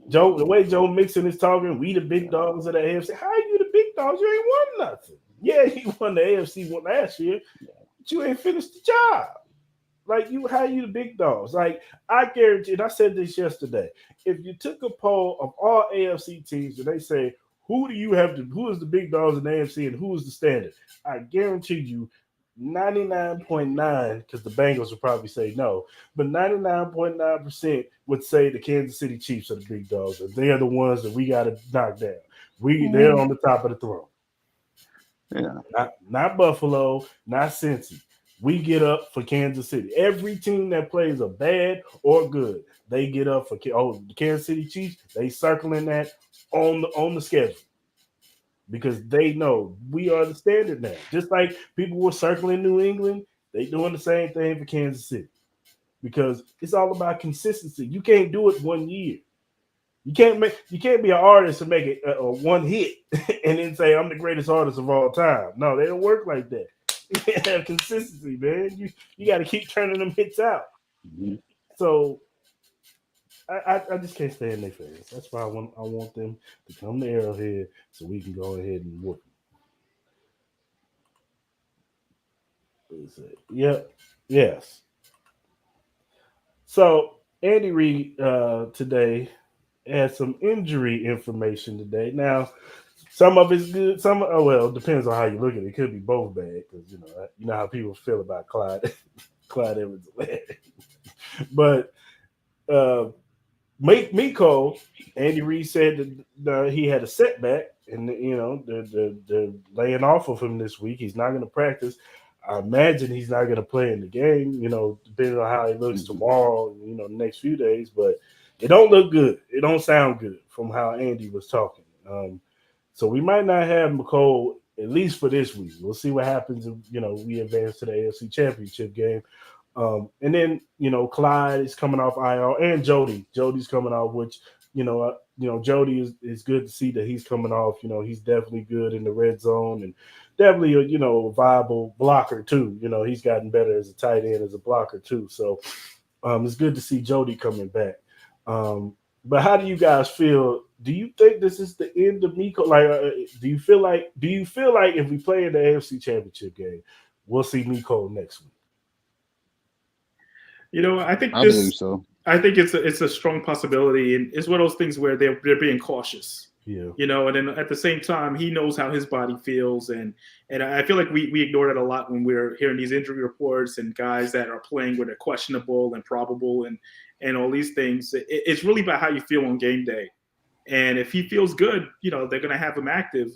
Joe, the way Joe Mixon is talking, we the big dogs of the AFC. How are you the big dogs? You ain't won nothing. Yeah, you won the AFC one last year, but you ain't finished the job. Like how you the big dogs? Like I guarantee, and I said this yesterday. If you took a poll of all AFC teams and they say who is the big dogs in the AFC and who is the standard, I guarantee you 99.9, because the Bengals would probably say no, but 99.9% would say the Kansas City Chiefs are the big dogs, and they are the ones that we got to knock down. They're on the top of the throne. Yeah, not Buffalo, not Cincy. We get up for Kansas City. Every team that plays a bad or good, they get up for the Kansas City Chiefs. They circling that on the schedule because they know we are the standard now. Just like people were circling New England, they doing the same thing for Kansas City because it's all about consistency. You can't do it one year. You can't be an artist and make it a one hit and then say I'm the greatest artist of all time. No, they don't work like that. You have consistency, man. You got to keep turning them hits out. So I just can't stand their fans. That's why I want them to come to Arrowhead so we can go ahead and work. Yep. Yes. So Andy Reid today had some injury information today. Now, some of it's good. It depends on how you look at it. It could be both bad because you know how people feel about Clyde Edwards-Helaire. But Miko, Andy Reid said that he had a setback, and they're laying off of him this week. He's not going to practice. I imagine he's not going to play in the game. Depending on how he looks tomorrow. The next few days, but it don't look good. It don't sound good from how Andy was talking. So we might not have McCole at least for this week. We'll see what happens if we advance to the AFC Championship game. And then Clyde is coming off IR and Jody's coming off, which Jody is good to see that he's coming off. He's definitely good in the red zone and definitely a viable blocker too. He's gotten better as a tight end, as a blocker too. So It's good to see Jody coming back. But how do you guys feel? Do you think this is the end of Miko? Like, do you feel like if we play in the AFC Championship game, we'll see Miko next week? I think I believe so. I think it's a strong possibility, and it's one of those things where they're being cautious. Yeah. And then at the same time, he knows how his body feels, and I feel like we ignore that a lot when we're hearing these injury reports and guys that are playing where they're questionable and probable and all these things. It's really about how you feel on game day, and if he feels good, they're going to have him active.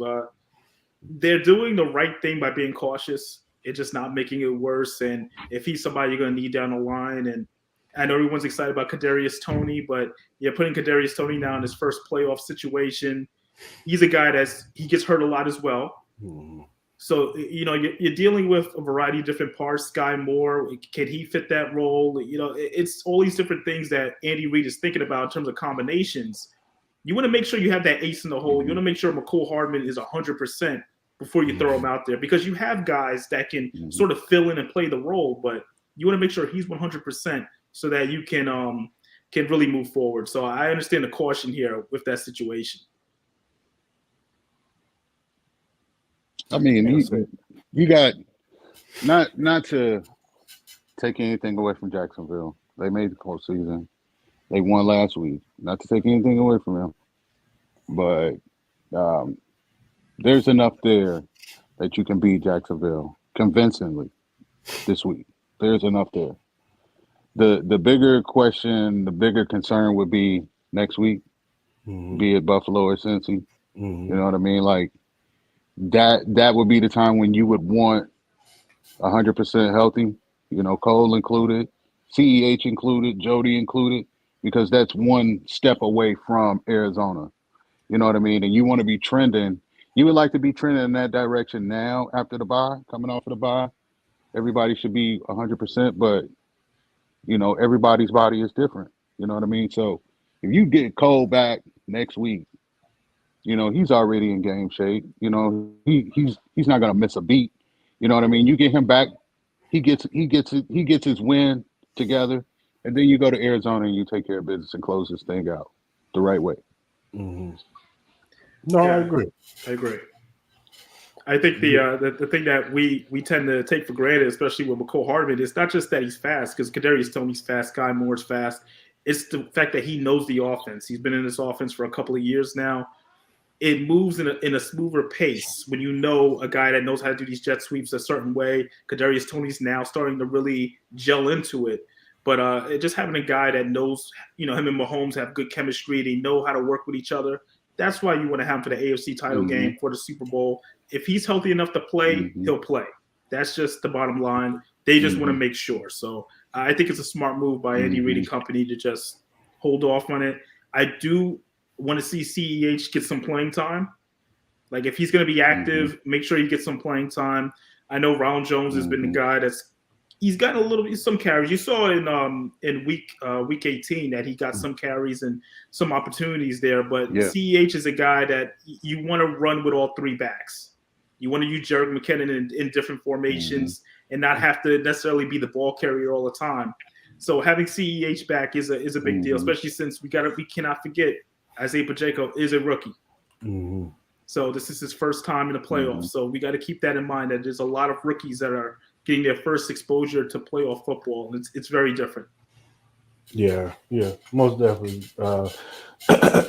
They're doing the right thing by being cautious. It's just not making it worse. And if he's somebody you're going to need down the line, and I know everyone's excited about Kadarius Toney, but putting Kadarius Toney now in his first playoff situation, he's a guy he gets hurt a lot as well. Mm-hmm. So you're dealing with a variety of different parts. Sky Moore, can he fit that role? It's all these different things that Andy Reid is thinking about in terms of combinations. You want to make sure you have that ace in the hole. You want to make sure McCole Hardman is 100% before you throw him out there, because you have guys that can sort of fill in and play the role, but you want to make sure he's 100% so that you can really move forward. So I understand the caution here with that situation. I mean, you got not to take anything away from Jacksonville. They made the postseason. They won last week. Not to take anything away from them, but there's enough there that you can beat Jacksonville convincingly this week. There's enough there. The bigger question, the bigger concern would be next week, be it Buffalo or Cincy. You know what I mean? Like that would be the time when you would want 100% healthy. Cole included, CEH included, Jody included, because that's one step away from Arizona. You know what I mean? And you want to be trending. You would like to be trending in that direction now after the bye, coming off of the bye. Everybody should be 100%, but everybody's body is different. You know what I mean? So if you get Cole back next week, he's already in game shape. He's not gonna miss a beat. You know what I mean? You get him back, he gets his win together, and then you go to Arizona and you take care of business and close this thing out the right way. Mm-hmm. No, yeah, I agree. I think the thing that we tend to take for granted, especially with McCole Hardman, is not just that he's fast, because Kadarius Toney's fast, Sky Moore's fast. It's the fact that he knows the offense. He's been in this offense for a couple of years now. It moves in a smoother pace when you know a guy that knows how to do these jet sweeps a certain way. Kadarius Toney's now starting to really gel into it. But just having a guy that knows, him and Mahomes have good chemistry. They know how to work with each other. That's why you want to have him for the AFC title game, for the Super Bowl. If he's healthy enough to play, he'll play. That's just the bottom line. They just want to make sure. So I think it's a smart move by Andy Reid and company to just hold off on it. I do want to see CEH get some playing time. Like, if he's going to be active, make sure he gets some playing time. I know Ronald Jones has been the guy he's gotten some carries. You saw in week 18 that he got some carries and some opportunities there. But CEH is a guy that you want to run with all three backs. You want to use Jerick McKinnon in different formations and not have to necessarily be the ball carrier all the time. So having CEH back is a big deal, especially since we cannot forget Isaiah Pacheco is a rookie. So this is his first time in the playoffs. So we got to keep that in mind, that there's a lot of rookies that are getting their first exposure to playoff football. It's very different. Yeah, most definitely.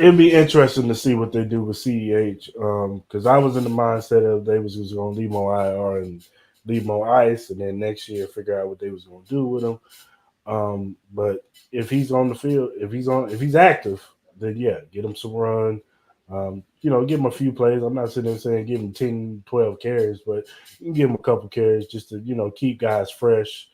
It'd be interesting to see what they do with CEH, because I was in the mindset of they was just going to leave him on IR and leave him on ice, and then next year figure out what they was going to do with him. But if he's on the field, if he's active, then get him some run. Give him a few plays. I'm not sitting there saying give him 10, 12 carries, but you can give him a couple carries just to, keep guys fresh,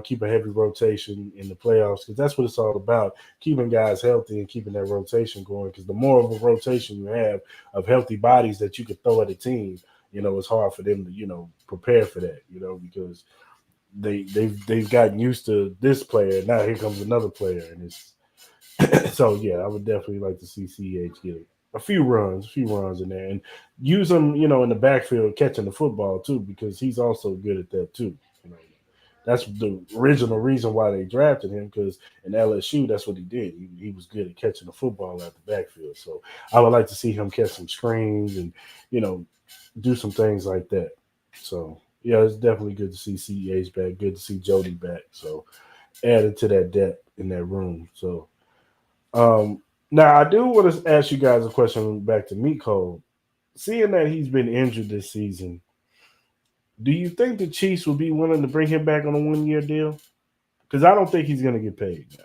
keep a heavy rotation in the playoffs, because that's what it's all about, keeping guys healthy and keeping that rotation going, because the more of a rotation you have of healthy bodies that you can throw at a team, it's hard for them to, prepare for that, because they've gotten used to this player. Now here comes another player, and it's so I would definitely like to see CH get a few runs in there, and use him, in the backfield catching the football too, because he's also good at that too. that's the original reason why they drafted him, because in LSU, that's what he did. He was good at catching the football out the backfield. So I would like to see him catch some screens and, do some things like that. So, yeah, it's definitely good to see CEH back. Good to see Jody back. So added to that depth in that room. So now I do want to ask you guys a question back to Miko. Seeing that he's been injured this season, do you think the Chiefs will be willing to bring him back on a 1-year deal? Because I don't think he's going to get paid now.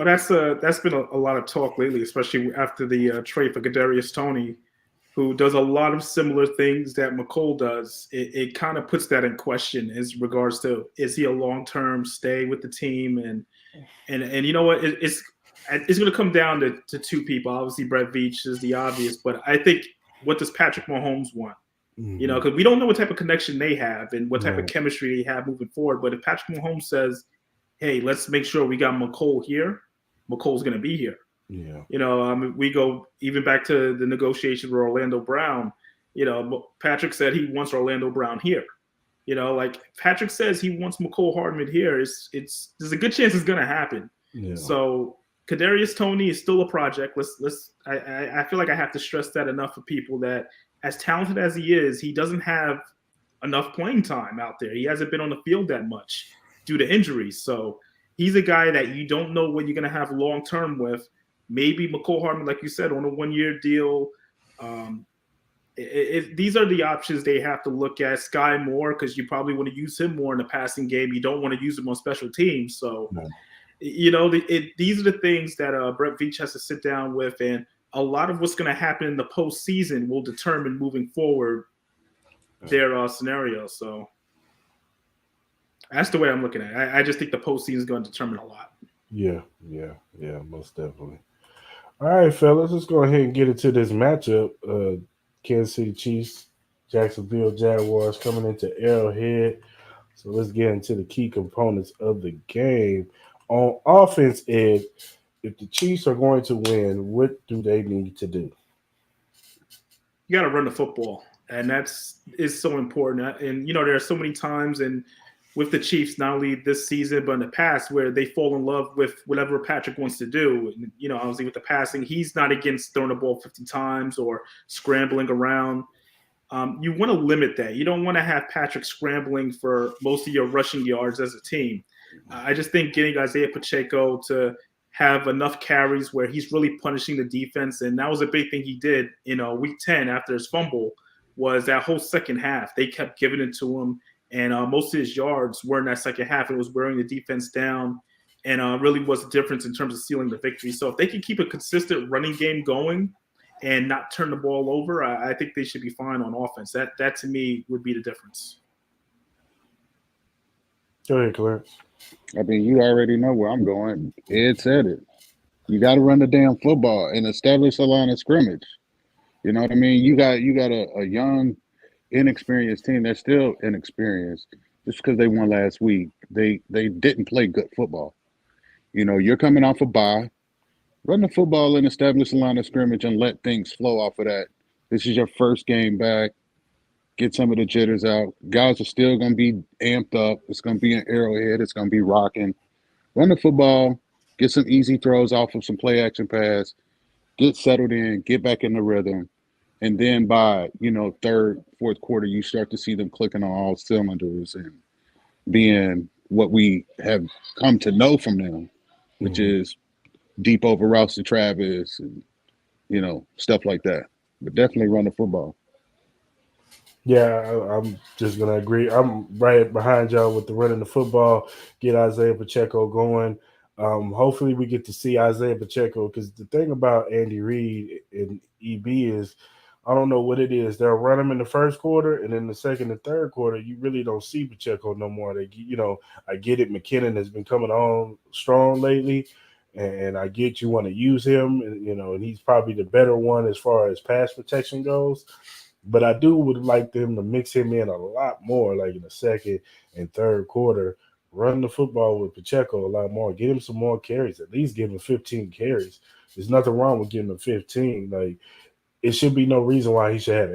That's been a lot of talk lately, especially after the trade for Kadarius Toney, who does a lot of similar things that McColl does. It kind of puts that in question as regards to, is he a long-term stay with the team? And you know what? It's going to come down to two people. Obviously, Brett Veach is the obvious, but I think, what does Patrick Mahomes want? Mm-hmm. Because we don't know what type of connection they have and what type of chemistry they have moving forward. But if Patrick Mahomes says, hey, let's make sure we got McColl here, McColl's going to be here. Yeah. We go even back to the negotiation with Orlando Brown. Patrick said he wants Orlando Brown here. Like Patrick says he wants McColl Hardman here. There's a good chance it's going to happen. Yeah. So Kadarius Toney is still a project. I feel like I have to stress that enough for people, that as talented as he is, he doesn't have enough playing time out there. He hasn't been on the field that much due to injuries. So he's a guy that you don't know what you're going to have long term with. Maybe McColl Hardman, like you said, on a 1-year deal. These are the options they have to look at. Sky Moore, because you probably want to use him more in the passing game. You don't want to use him on special teams. So, these are the things that Brett Veach has to sit down with. And a lot of what's going to happen in the postseason will determine moving forward their scenario. So that's the way I'm looking at it. I just think the postseason is going to determine a lot. Yeah, most definitely. All right, fellas, let's go ahead and get into this matchup. Kansas City Chiefs, Jacksonville Jaguars coming into Arrowhead. So let's get into the key components of the game. On offense, Ed, if the Chiefs are going to win, what do they need to do? You got to run the football, and is so important. And there are so many times, and with the Chiefs, not only this season but in the past, where they fall in love with whatever Patrick wants to do. And, obviously with the passing, he's not against throwing the ball 50 times or scrambling around. You want to limit that. You don't want to have Patrick scrambling for most of your rushing yards as a team. I just think getting Isaiah Pacheco to have enough carries where he's really punishing the defense, and that was a big thing he did in week 10 after his fumble, was that whole second half. They kept giving it to him, and most of his yards were in that second half. It was wearing the defense down, and really was the difference in terms of sealing the victory. So if they can keep a consistent running game going and not turn the ball over, I think they should be fine on offense. That to me would be the difference. Go ahead, Clarence. I mean, you already know where I'm going. Ed said it. You got to run the damn football and establish a line of scrimmage. You know what I mean? You got a young, inexperienced team. They're still inexperienced. Just because they won last week, they didn't play good football. You're coming off a bye. Run the football and establish a line of scrimmage and let things flow off of that. This is your first game back. Get some of the jitters out. Guys are still going to be amped up. It's going to be an Arrowhead. It's going to be rocking. Run the football. Get some easy throws off of some play action pass. Get settled in. Get back in the rhythm. And then by, third, fourth quarter, you start to see them clicking on all cylinders and being what we have come to know from them, which is deep over routes to Travis and, stuff like that. But definitely run the football. Yeah, I'm just going to agree. I'm right behind y'all with the running the football, get Isaiah Pacheco going. Hopefully we get to see Isaiah Pacheco, because the thing about Andy Reid and EB is, I don't know what it is. They'll run him in the first quarter, and in the second and third quarter, you really don't see Pacheco no more. I get it. McKinnon has been coming on strong lately, and I get you want to use him, and he's probably the better one as far as pass protection goes. But I would like them to mix him in a lot more, like in the second and third quarter. Run the football with Pacheco a lot more. Get him some more carries. At least give him 15 carries. There's nothing wrong with giving him 15. Like, it should be no reason why he should have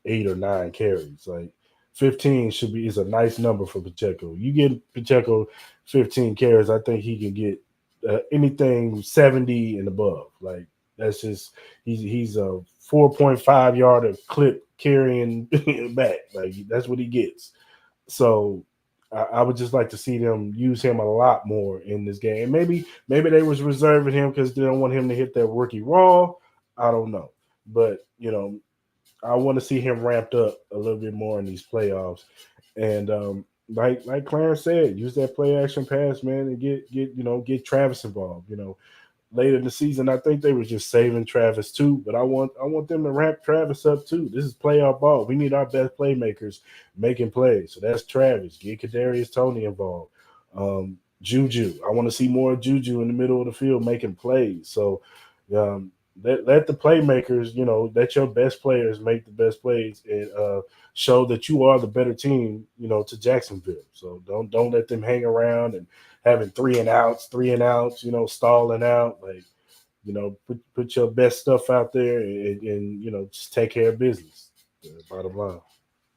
eight or nine carries. Like, 15 is a nice number for Pacheco. You get Pacheco 15 carries, I think he can get anything 70 and above. Like that's just he's a 4.5 yard a clip carrying back. Like that's what he gets. So I would just like to see them use him a lot more in this game. Maybe they was reserving him because they don't want him to hit that rookie raw. I don't know, but I want to see him ramped up a little bit more in these playoffs. And like Clarence said, use that play action pass, man, and get Travis involved. Later in the season, I think they were just saving Travis too, but I want them to ramp Travis up too. This is playoff ball. We need our best playmakers making plays. So that's Travis. Get Kadarius Toney involved. Juju. I want to see more Juju in the middle of the field making plays. So let the playmakers, let your best players make the best plays and show that you are the better team, to Jacksonville. So don't let them hang around and having three and outs, stalling out. Like, put your best stuff out there and just take care of business. Bottom line.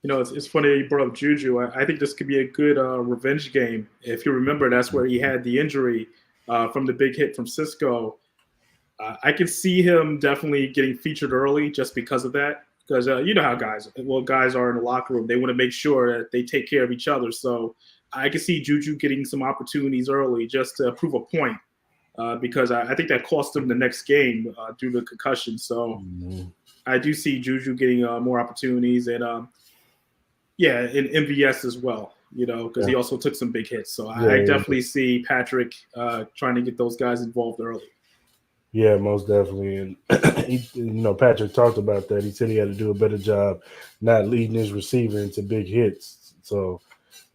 It's funny you brought up Juju. I think this could be a good revenge game. If you remember, that's where he had the injury from the big hit from Cisco. I can see him definitely getting featured early just because of that. Because you know how guys are in the locker room. They want to make sure that they take care of each other. So I can see Juju getting some opportunities early just to prove a point. Because I think that cost him the next game due to concussion. So I do see Juju getting more opportunities. And, in MVS as well, because he also took some big hits. So I definitely see Patrick trying to get those guys involved early. Yeah, most definitely. And, Patrick talked about that. He said he had to do a better job not leading his receiver into big hits. So,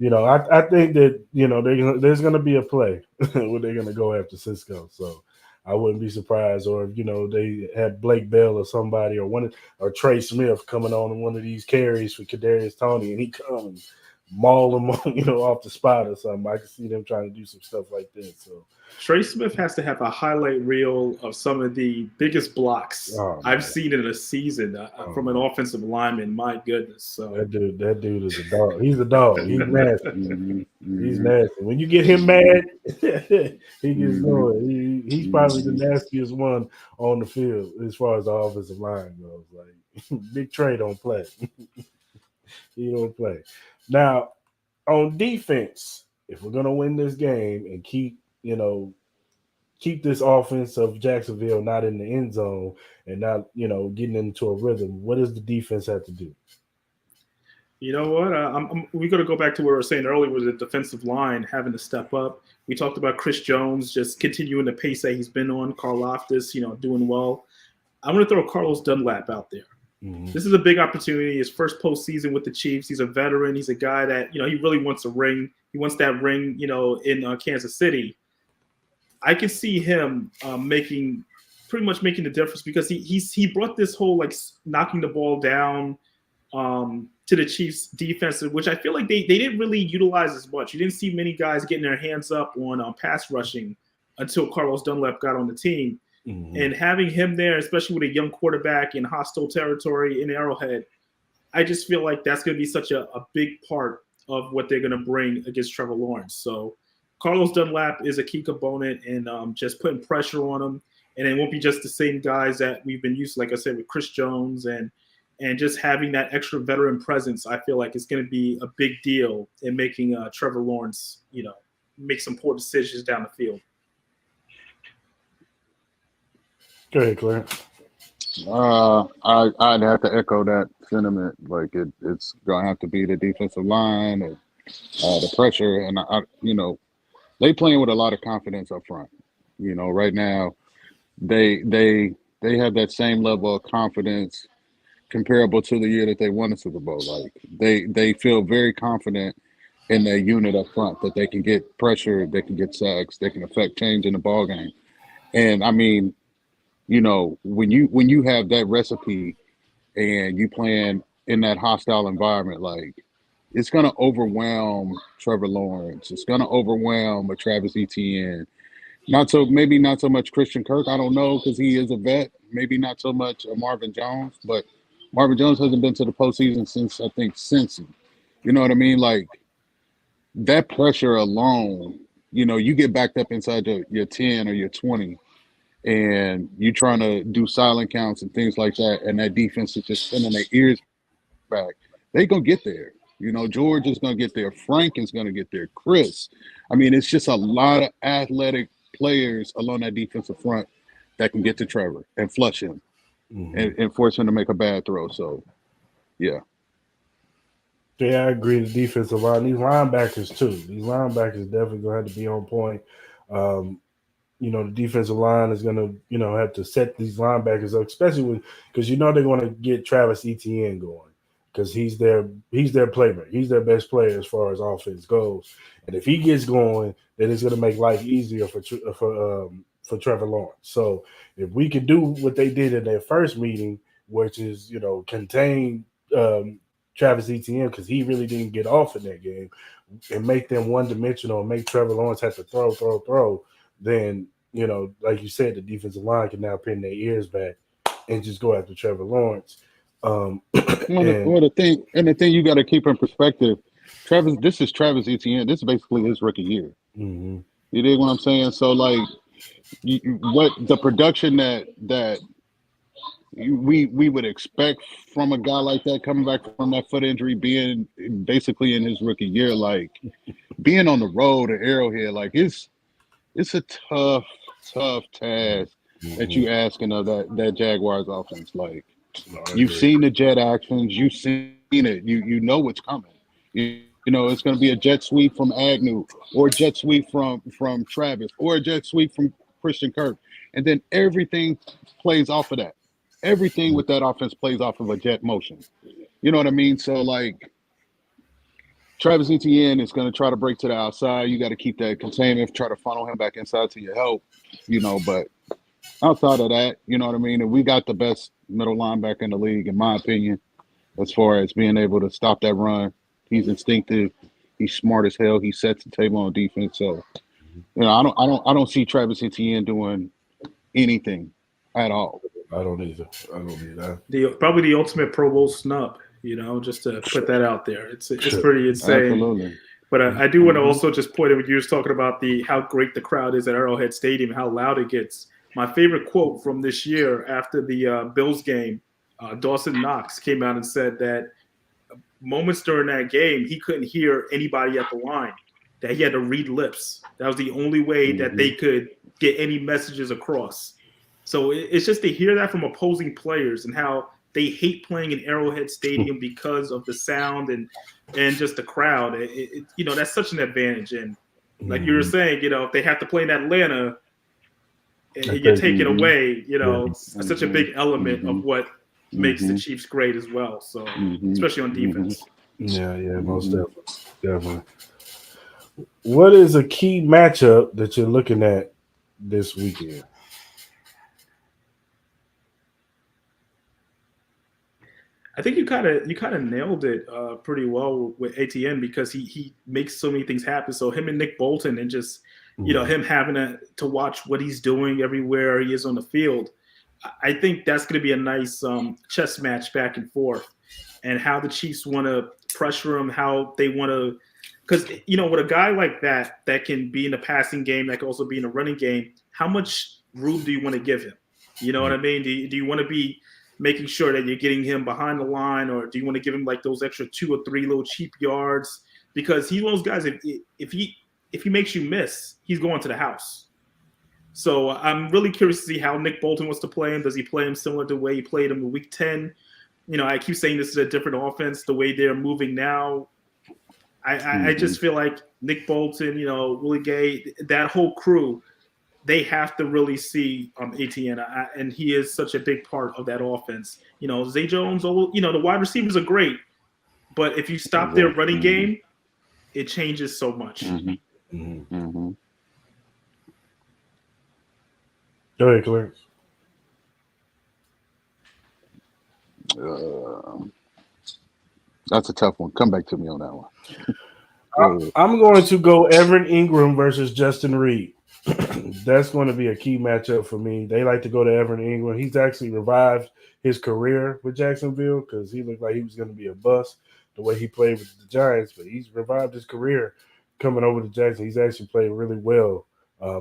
I think that, there's going to be a play where they're going to go after Cisco. So I wouldn't be surprised. Or if, they had Blake Bell or somebody or Trey Smith coming on one of these carries for Kadarius Toney and he comes and maul him, off the spot or something. I can see them trying to do some stuff like that. So Trey Smith has to have a highlight reel of some of the biggest blocks I've seen in a season from an offensive lineman. My goodness! So that dude is a dog. He's a dog. He's nasty. He's nasty. When you get him mad, he gets going. He's probably the nastiest one on the field as far as the offensive line goes. Like Big Trey don't play. He don't play. Now on defense, if we're gonna win this game and keep this offense of Jacksonville not in the end zone and not, getting into a rhythm, what does the defense have to do? You know what? We're going to go back to what we were saying earlier with the defensive line having to step up. We talked about Chris Jones just continuing the pace that he's been on. Carl Loftus, doing well. I'm going to throw Carlos Dunlap out there. Mm-hmm. This is a big opportunity. His first postseason with the Chiefs. He's a veteran. He's a guy that, he really wants a ring. He wants that ring, in Kansas City. I can see him pretty much making the difference because he brought this whole knocking the ball down to the Chiefs defense, which I feel like they didn't really utilize as much. You didn't see many guys getting their hands up on pass rushing until Carlos Dunlap got on the team. Mm-hmm. And having him there, especially with a young quarterback in hostile territory in Arrowhead, I just feel like that's going to be such a big part of what they're going to bring against Trevor Lawrence. So Carlos Dunlap is a key component and just putting pressure on him. And it won't be just the same guys that we've been used to, like I said, with Chris Jones and just having that extra veteran presence. I feel like it's going to be a big deal in making Trevor Lawrence, make some poor decisions down the field. Go ahead, Clarence. I'd have to echo that sentiment. Like it's going to have to be the defensive line and the pressure. And, they playing with a lot of confidence up front. Right now, they have that same level of confidence comparable to the year that they won the Super Bowl. Like they feel very confident in their unit up front that they can get pressure, they can get sacks, they can affect change in the ball game. And I mean, when you have that recipe and you playing in that hostile environment, like it's going to overwhelm Trevor Lawrence. It's going to overwhelm a Travis Etienne. Maybe not so much Christian Kirk. I don't know because he is a vet. Maybe not so much Marvin Jones, but Marvin Jones hasn't been to the postseason since Cincy. You know what I mean? Like that pressure alone, you get backed up inside your 10 or your 20 and you trying to do silent counts and things like that, and that defense is just sending their ears back. They gonna get there. George is gonna get there. Frank is gonna get there. Cris. I mean, it's just a lot of athletic players along that defensive front that can get to Trevor and flush him and force him to make a bad throw. So, yeah. Yeah, I agree. The defensive line, these linebackers too. These linebackers definitely gonna have to be on point. The defensive line is gonna, have to set these linebackers up, especially because they're gonna get Travis Etienne going because he's their playmaker. He's their best player as far as offense goes. And if he gets going, then it's gonna make life easier for Trevor Lawrence. So if we can do what they did in their first meeting, which is contain Travis Etienne because he really didn't get off in that game, and make them one-dimensional and make Trevor Lawrence have to throw, then, like you said, the defensive line can now pin their ears back and just go after Trever Lawrence. The thing you got to keep in perspective, this is Travis Etienne. This is basically his rookie year. Mm-hmm. You dig what I'm saying? So, like, what the production that we would expect from a guy like that coming back from that foot injury, being basically in his rookie year, like being on the road at Arrowhead, like it's a tough task that you asking of that Jaguars offense. Like you've seen the jet actions, you've seen it, you know what's coming. It's going to be a jet sweep from Agnew, or a jet sweep from Travis, or a jet sweep from Christian Kirk, and then everything plays off of that. Everything with that offense plays off of a jet motion. You know what I mean? So, like, Travis Etienne is going to try to break to the outside. You got to keep that containment, try to funnel him back inside to your help, but outside of that, you know what I mean? And we got the best middle linebacker in the league, in my opinion, as far as being able to stop that run. He's instinctive. He's smart as hell. He sets the table on defense. So, I don't see Travis Etienne doing anything at all. I don't either. Probably the ultimate Pro Bowl snub, just to put that out there. It's pretty insane. Absolutely. But I do want to also just point out when you were talking about how great the crowd is at Arrowhead Stadium, how loud it gets. My favorite quote from this year after the Bills game, Dawson Knox came out and said that moments during that game, he couldn't hear anybody at the line, that he had to read lips. That was the only way that they could get any messages across. So it's just to hear that from opposing players and how they hate playing in Arrowhead Stadium because of the sound and just the crowd. That's such an advantage. And like you were saying, if they have to play in Atlanta and you take it away, it's such a big element of what makes the Chiefs great as well. So especially on defense. Yeah, most definitely. What is a key matchup that you're looking at this weekend? I think you kind of nailed it pretty well with ATN because he makes so many things happen. So him and Nick Bolton and just him having to watch what he's doing everywhere he is on the field. I think that's going to be a nice chess match back and forth, and how the Chiefs want to pressure him, how they want to, because with a guy like that can be in the passing game, that can also be in the running game. How much room do you want to give him? You know what I mean? Do you want to be making sure that you're getting him behind the line, or do you want to give him like those extra 2 or 3 little cheap yards? Because he's one of those guys, if he makes you miss, he's going to the house. So I'm really curious to see how Nick Bolton wants to play him. Does he play him similar to the way he played him in Week 10? I keep saying this is a different offense, the way they're moving now. I just feel like Nick Bolton, Willie Gay, that whole crew, they have to really see ATN, and he is such a big part of that offense. Zay Jones, the wide receivers are great, but if you stop their running game, it changes so much. Go ahead, Clarence. That's a tough one. Come back to me on that one. I'm going to go Evan Ingram versus Justin Reed. That's going to be a key matchup for me. They like to go to Evan Ingram. He's actually revived his career with Jacksonville because he looked like he was going to be a bust. the way he played with the Giants, but he's revived his career coming over to Jackson. He's actually played really well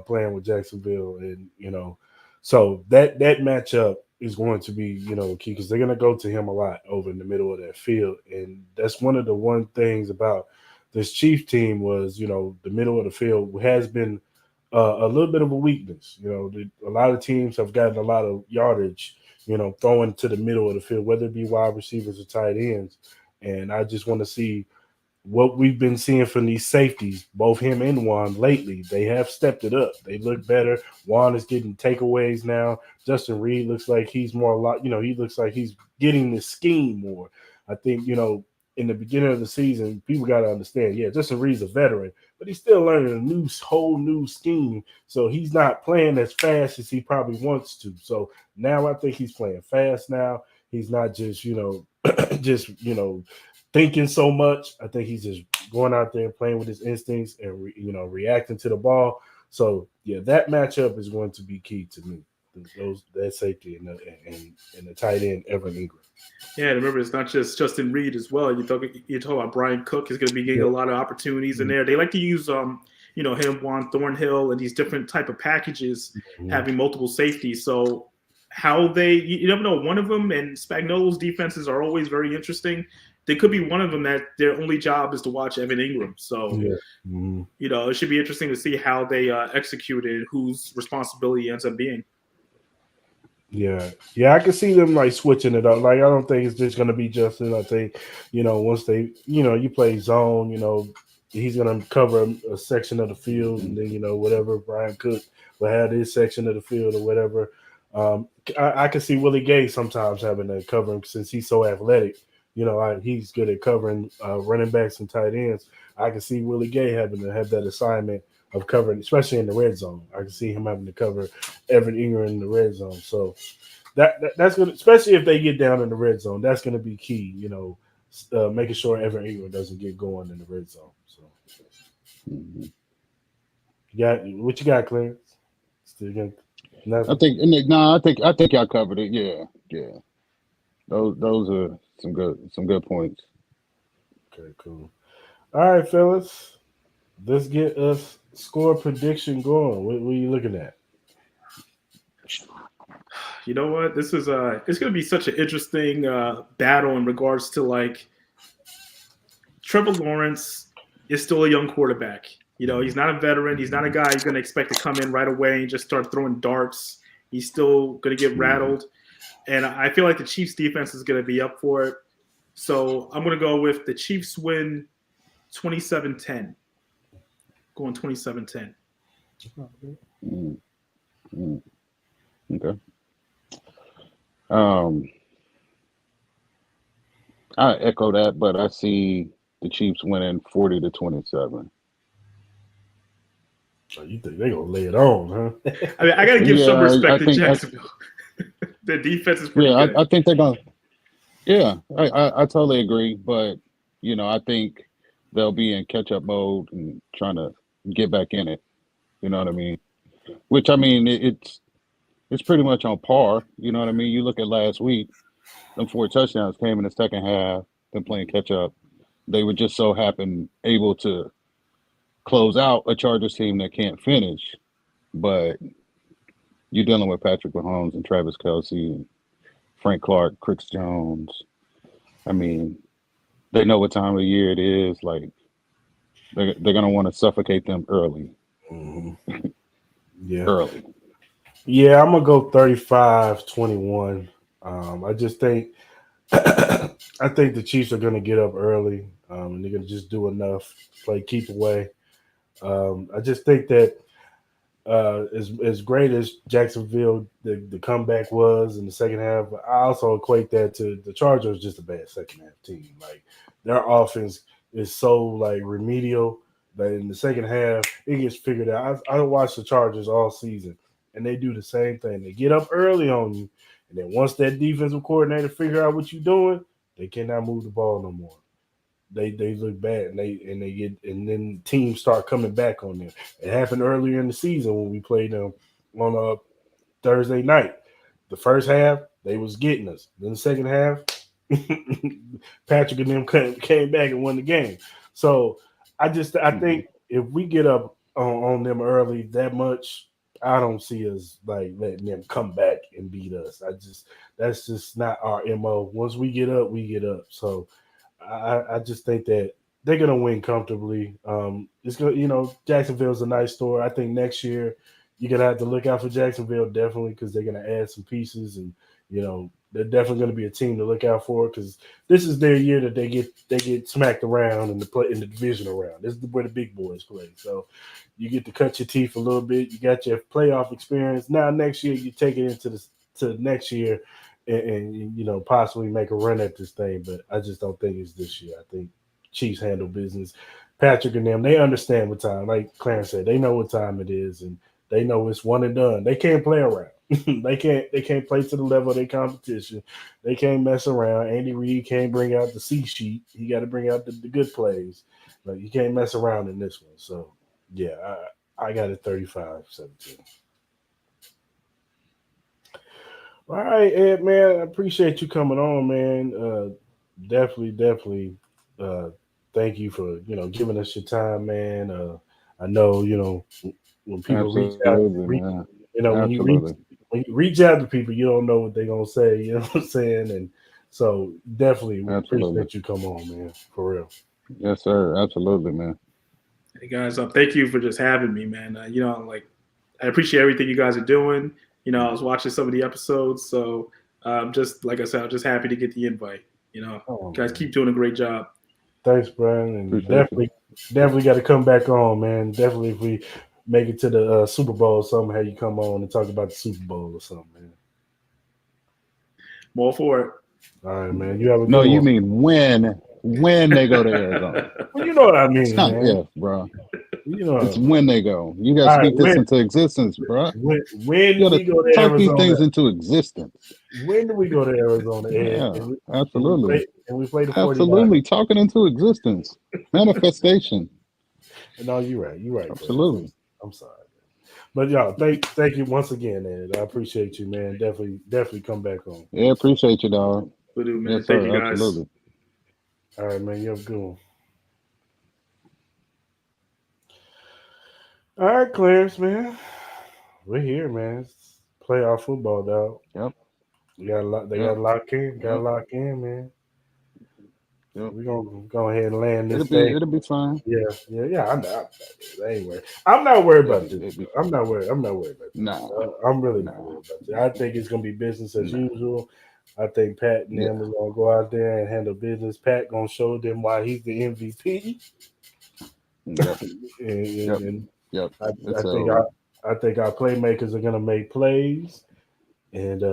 playing with Jacksonville, and so that matchup is going to be key because they're going to go to him a lot over in the middle of that field, and that's one of the things about this Chiefs team was the middle of the field has been a little bit of a weakness. A lot of teams have gotten a lot of yardage, throwing to the middle of the field, whether it be wide receivers or tight ends. And I just want to see what we've been seeing from these safeties, both him and Juan lately. They have stepped it up. They look better. Juan is getting takeaways now. Justin Reed looks like he's more he looks like he's getting the scheme more. I think, in the beginning of the season, people got to understand, Justin Reed's a veteran, but he's still learning a whole new scheme. So he's not playing as fast as he probably wants to. So now I think he's playing fast now. He's not just, thinking so much. I think he's just going out there and playing with his instincts and, reacting to the ball. So, that matchup is going to be key to me. That safety and the tight end, Evan Ingram. Yeah, remember, it's not just Justin Reed as well. You talk about Brian Cook is going to be getting a lot of opportunities in there. They like to use, him, Juan Thornhill, and these different type of packages, having multiple safeties. So how you never know. One of them, and Spagnuolo's defenses are always very interesting. There could be one of them that their only job is to watch Evan Ingram. So, it should be interesting to see how they execute it and whose responsibility ends up being. Yeah, I can see them like switching it up. Like I don't think it's just gonna be Justin. I think, once they, you play zone, he's gonna cover a section of the field, and then whatever Brian Cook will have his section of the field or whatever. I can see Willie Gay sometimes having to cover him since he's so athletic. He's good at covering running backs and tight ends. I can see Willie Gay having to have that assignment of covering, especially in the red zone. I can see him having to cover Evan Ingram in the red zone. So that's good, especially if they get down in the red zone. That's going to be key, making sure Evan Ingram doesn't get going in the red zone. So, what you got, Clarence? Still got nothing? I think y'all covered it. Yeah. Those are some good points. Okay, cool. All right, fellas. Let's get us score prediction going. What are you looking at? You know what? This is it's going to be such an interesting battle in regards to Trevor Lawrence is still a young quarterback. He's not a veteran. He's not a guy who's going to expect to come in right away and just start throwing darts. He's still going to get rattled. And I feel like the Chiefs defense is going to be up for it. So I'm going to go with the Chiefs win 27-10. Going 27-10. Okay. I echo that, but I see the Chiefs winning 40-27. Oh, you think they're gonna lay it on, huh? I mean, I gotta give some respect to Jacksonville. The defense is pretty good. I think they're gonna. Yeah, I totally agree, but I think they'll be in catch-up mode and trying to get back in it. You know what I mean? Which it's pretty much on par. You know what I mean? You look at last week, them 4 touchdowns came in the second half. Them playing catch-up, they were just so able to close out a Chargers team that can't finish. But you're dealing with Patrick Mahomes and Travis Kelce and Frank Clark, Chris Jones. I mean, they know what time of year it is. Like, they're going to want to suffocate them early. Mm-hmm. Yeah. Early. Yeah, I'm going to go 35-21. I just think I think the Chiefs are going to get up early, and they're going to just do enough, keep away. I just think that as great as Jacksonville, the comeback was in the second half, I also equate that to the Chargers just a bad second half team. Like, their offense is so remedial that in the second half it gets figured out. I watched the Chargers all season, and they do the same thing. They get up early on you, and then once that defensive coordinator figure out what you're doing, they cannot move the ball no more. They look bad, and then teams start coming back on them. It happened earlier in the season when we played them on a Thursday night. The first half, they was getting us. Then the second half, Patrick and them came back and won the game. So I think if we get up on them early that much, I don't see us like letting them come back and beat us. That's just not our MO. Once we get up, we get up. So I just think that they're gonna win comfortably. It's gonna, Jacksonville's a nice store. I think next year you're gonna have to look out for Jacksonville definitely because they're gonna add some pieces, and they're definitely gonna be a team to look out for because this is their year that they get smacked around in the divisional round. This is where the big boys play. So you get to cut your teeth a little bit. You got your playoff experience. Now next year you take it to next year and possibly make a run at this thing. But I just don't think it's this year. I think Chiefs handle business. Patrick and them, they understand what time. Like Clarence said, they know what time it is, and they know it's one and done. They can't play around. They can't play to the level of their competition. They can't mess around. Andy Reid can't bring out the C sheet. He got to bring out the good plays. But you can't mess around in this one. So yeah, I got it 35-17. All right, Ed, man, I appreciate you coming on, man. Definitely. Thank you for giving us your time, man. I know when people reach out, when you reach out to people, you don't know what they're gonna say. You know what I'm saying? And so definitely appreciate you come on, man. For real. Yes, sir. Absolutely, man. Hey guys, thank you for just having me, man. I appreciate everything you guys are doing. I was watching some of the episodes, so just like I said, I'm just happy to get the invite. You guys keep doing a great job. Thanks, Brian, and definitely got to come back on, man. Definitely, if we make it to the Super Bowl or something, have you come on and talk about the Super Bowl or something, man. I'm all for it. All right, man. You have a good No, you one. mean when they go to Arizona. Well, you know what I mean, it's not man. if, bro. It's when they go. You got to speak this into existence, bro. When do we go to talk Arizona? These things into existence. When do we go to Arizona, Ed? Yeah, absolutely. And we play the 49ers. Absolutely. Talking into existence. Manifestation. No, you're right. You're right. Absolutely. Man. I'm sorry. But y'all, thank you once again, Ed. I appreciate you, man. Definitely come back on. Yeah, appreciate you, dog. Will do, man. Yes, thank sir, you, guys. Absolutely. All right, man. You have a good one. All right, Clarence, man. We're here, man. It's playoff football, dog. Yep. They got to lock in. Got to lock in, man. Yep. We're gonna go ahead and land this thing. It'll be fine. Yeah. I'm not worried about this. I'm not worried about this. No. I'm really not worried about this. I think it's gonna be business as usual. I think Pat and them is gonna go out there and handle business. Pat gonna show them why he's the MVP. Yep. I think our playmakers are gonna make plays. And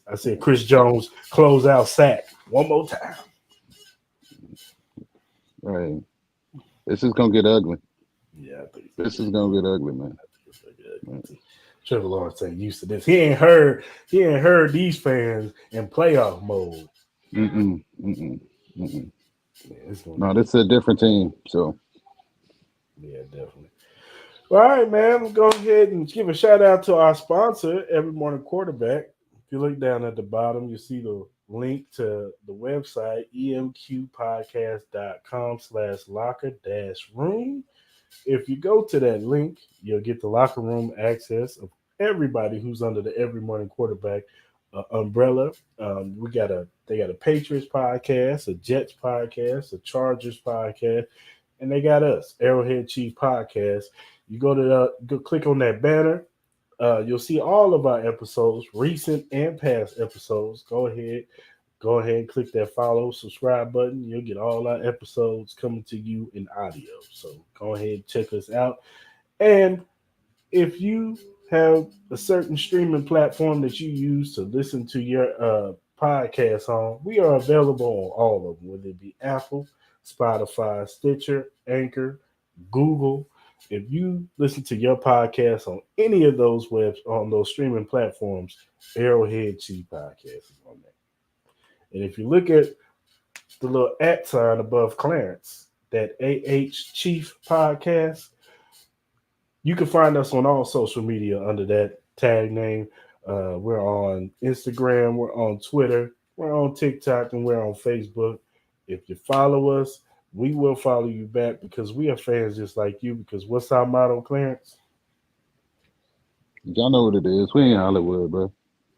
I said Chris Jones close out sack one more time. Right. This is gonna get ugly. Yeah, I think this is gonna get ugly, man. Trevor Lawrence ain't used to this. He ain't heard these fans in playoff mode. Yeah, no, this is a different team. So yeah, definitely. All right, man. We'll go ahead and give a shout out to our sponsor, Every Morning Quarterback. If you look down at the bottom, you see the link to the website, emqpodcast.com/locker-room. If you go to that link, you'll get the locker room access of everybody who's under the Every Morning Quarterback umbrella. They got a Patriots podcast, a Jets podcast, a Chargers podcast, and they got us, Arrowhead Chief Podcast. You go click on that banner. You'll see all of our episodes, recent and past episodes. Go ahead and click that follow, subscribe button. You'll get all our episodes coming to you in audio. So go ahead and check us out. And if you have a certain streaming platform that you use to listen to your podcast on, we are available on all of them, whether it be Apple, Spotify, Stitcher, Anchor, Google. If you listen to your podcast on any of those on those streaming platforms, Arrowhead Chief Podcast is on there. And if you look at the little @ sign above Clarence, that AH Chief Podcast, you can find us on all social media under that tag name. We're on Instagram. We're on Twitter. We're on TikTok and we're on Facebook. If you follow us, we will follow you back because we are fans just like you. Because what's our motto, Clarence? Y'all know what it is. We ain't Hollywood, bro.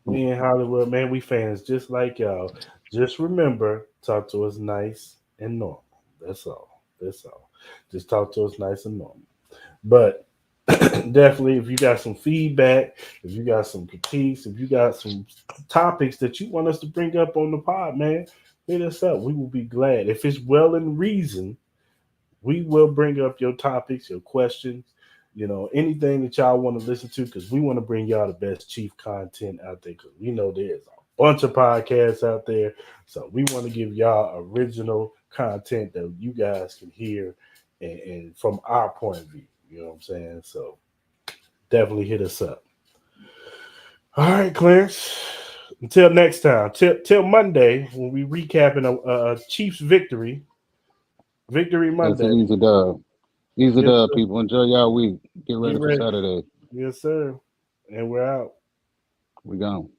We in Hollywood, man. We fans just like y'all. Just remember, talk to us nice and normal. That's all. That's all. Just talk to us nice and normal. But definitely, if you got some feedback, if you got some critiques, if you got some topics that you want us to bring up on the pod, man, hit us up. We will be glad. If it's well in reason, we will bring up your topics, your questions, anything that y'all want to listen to, because we want to bring y'all the best Chief content out there, because we know there's a bunch of podcasts out there. So we want to give y'all original content that you guys can hear and from our point of view. You know what I'm saying? So definitely hit us up. All right, Clarence. Until next time. Till Monday when we recapping a Chiefs victory. Victory That's an Monday. easy dub. Easy Yes, dub, sir. people. Enjoy y'all week. Get ready Get for ready. Saturday. Yes, sir. And we're out. We gone.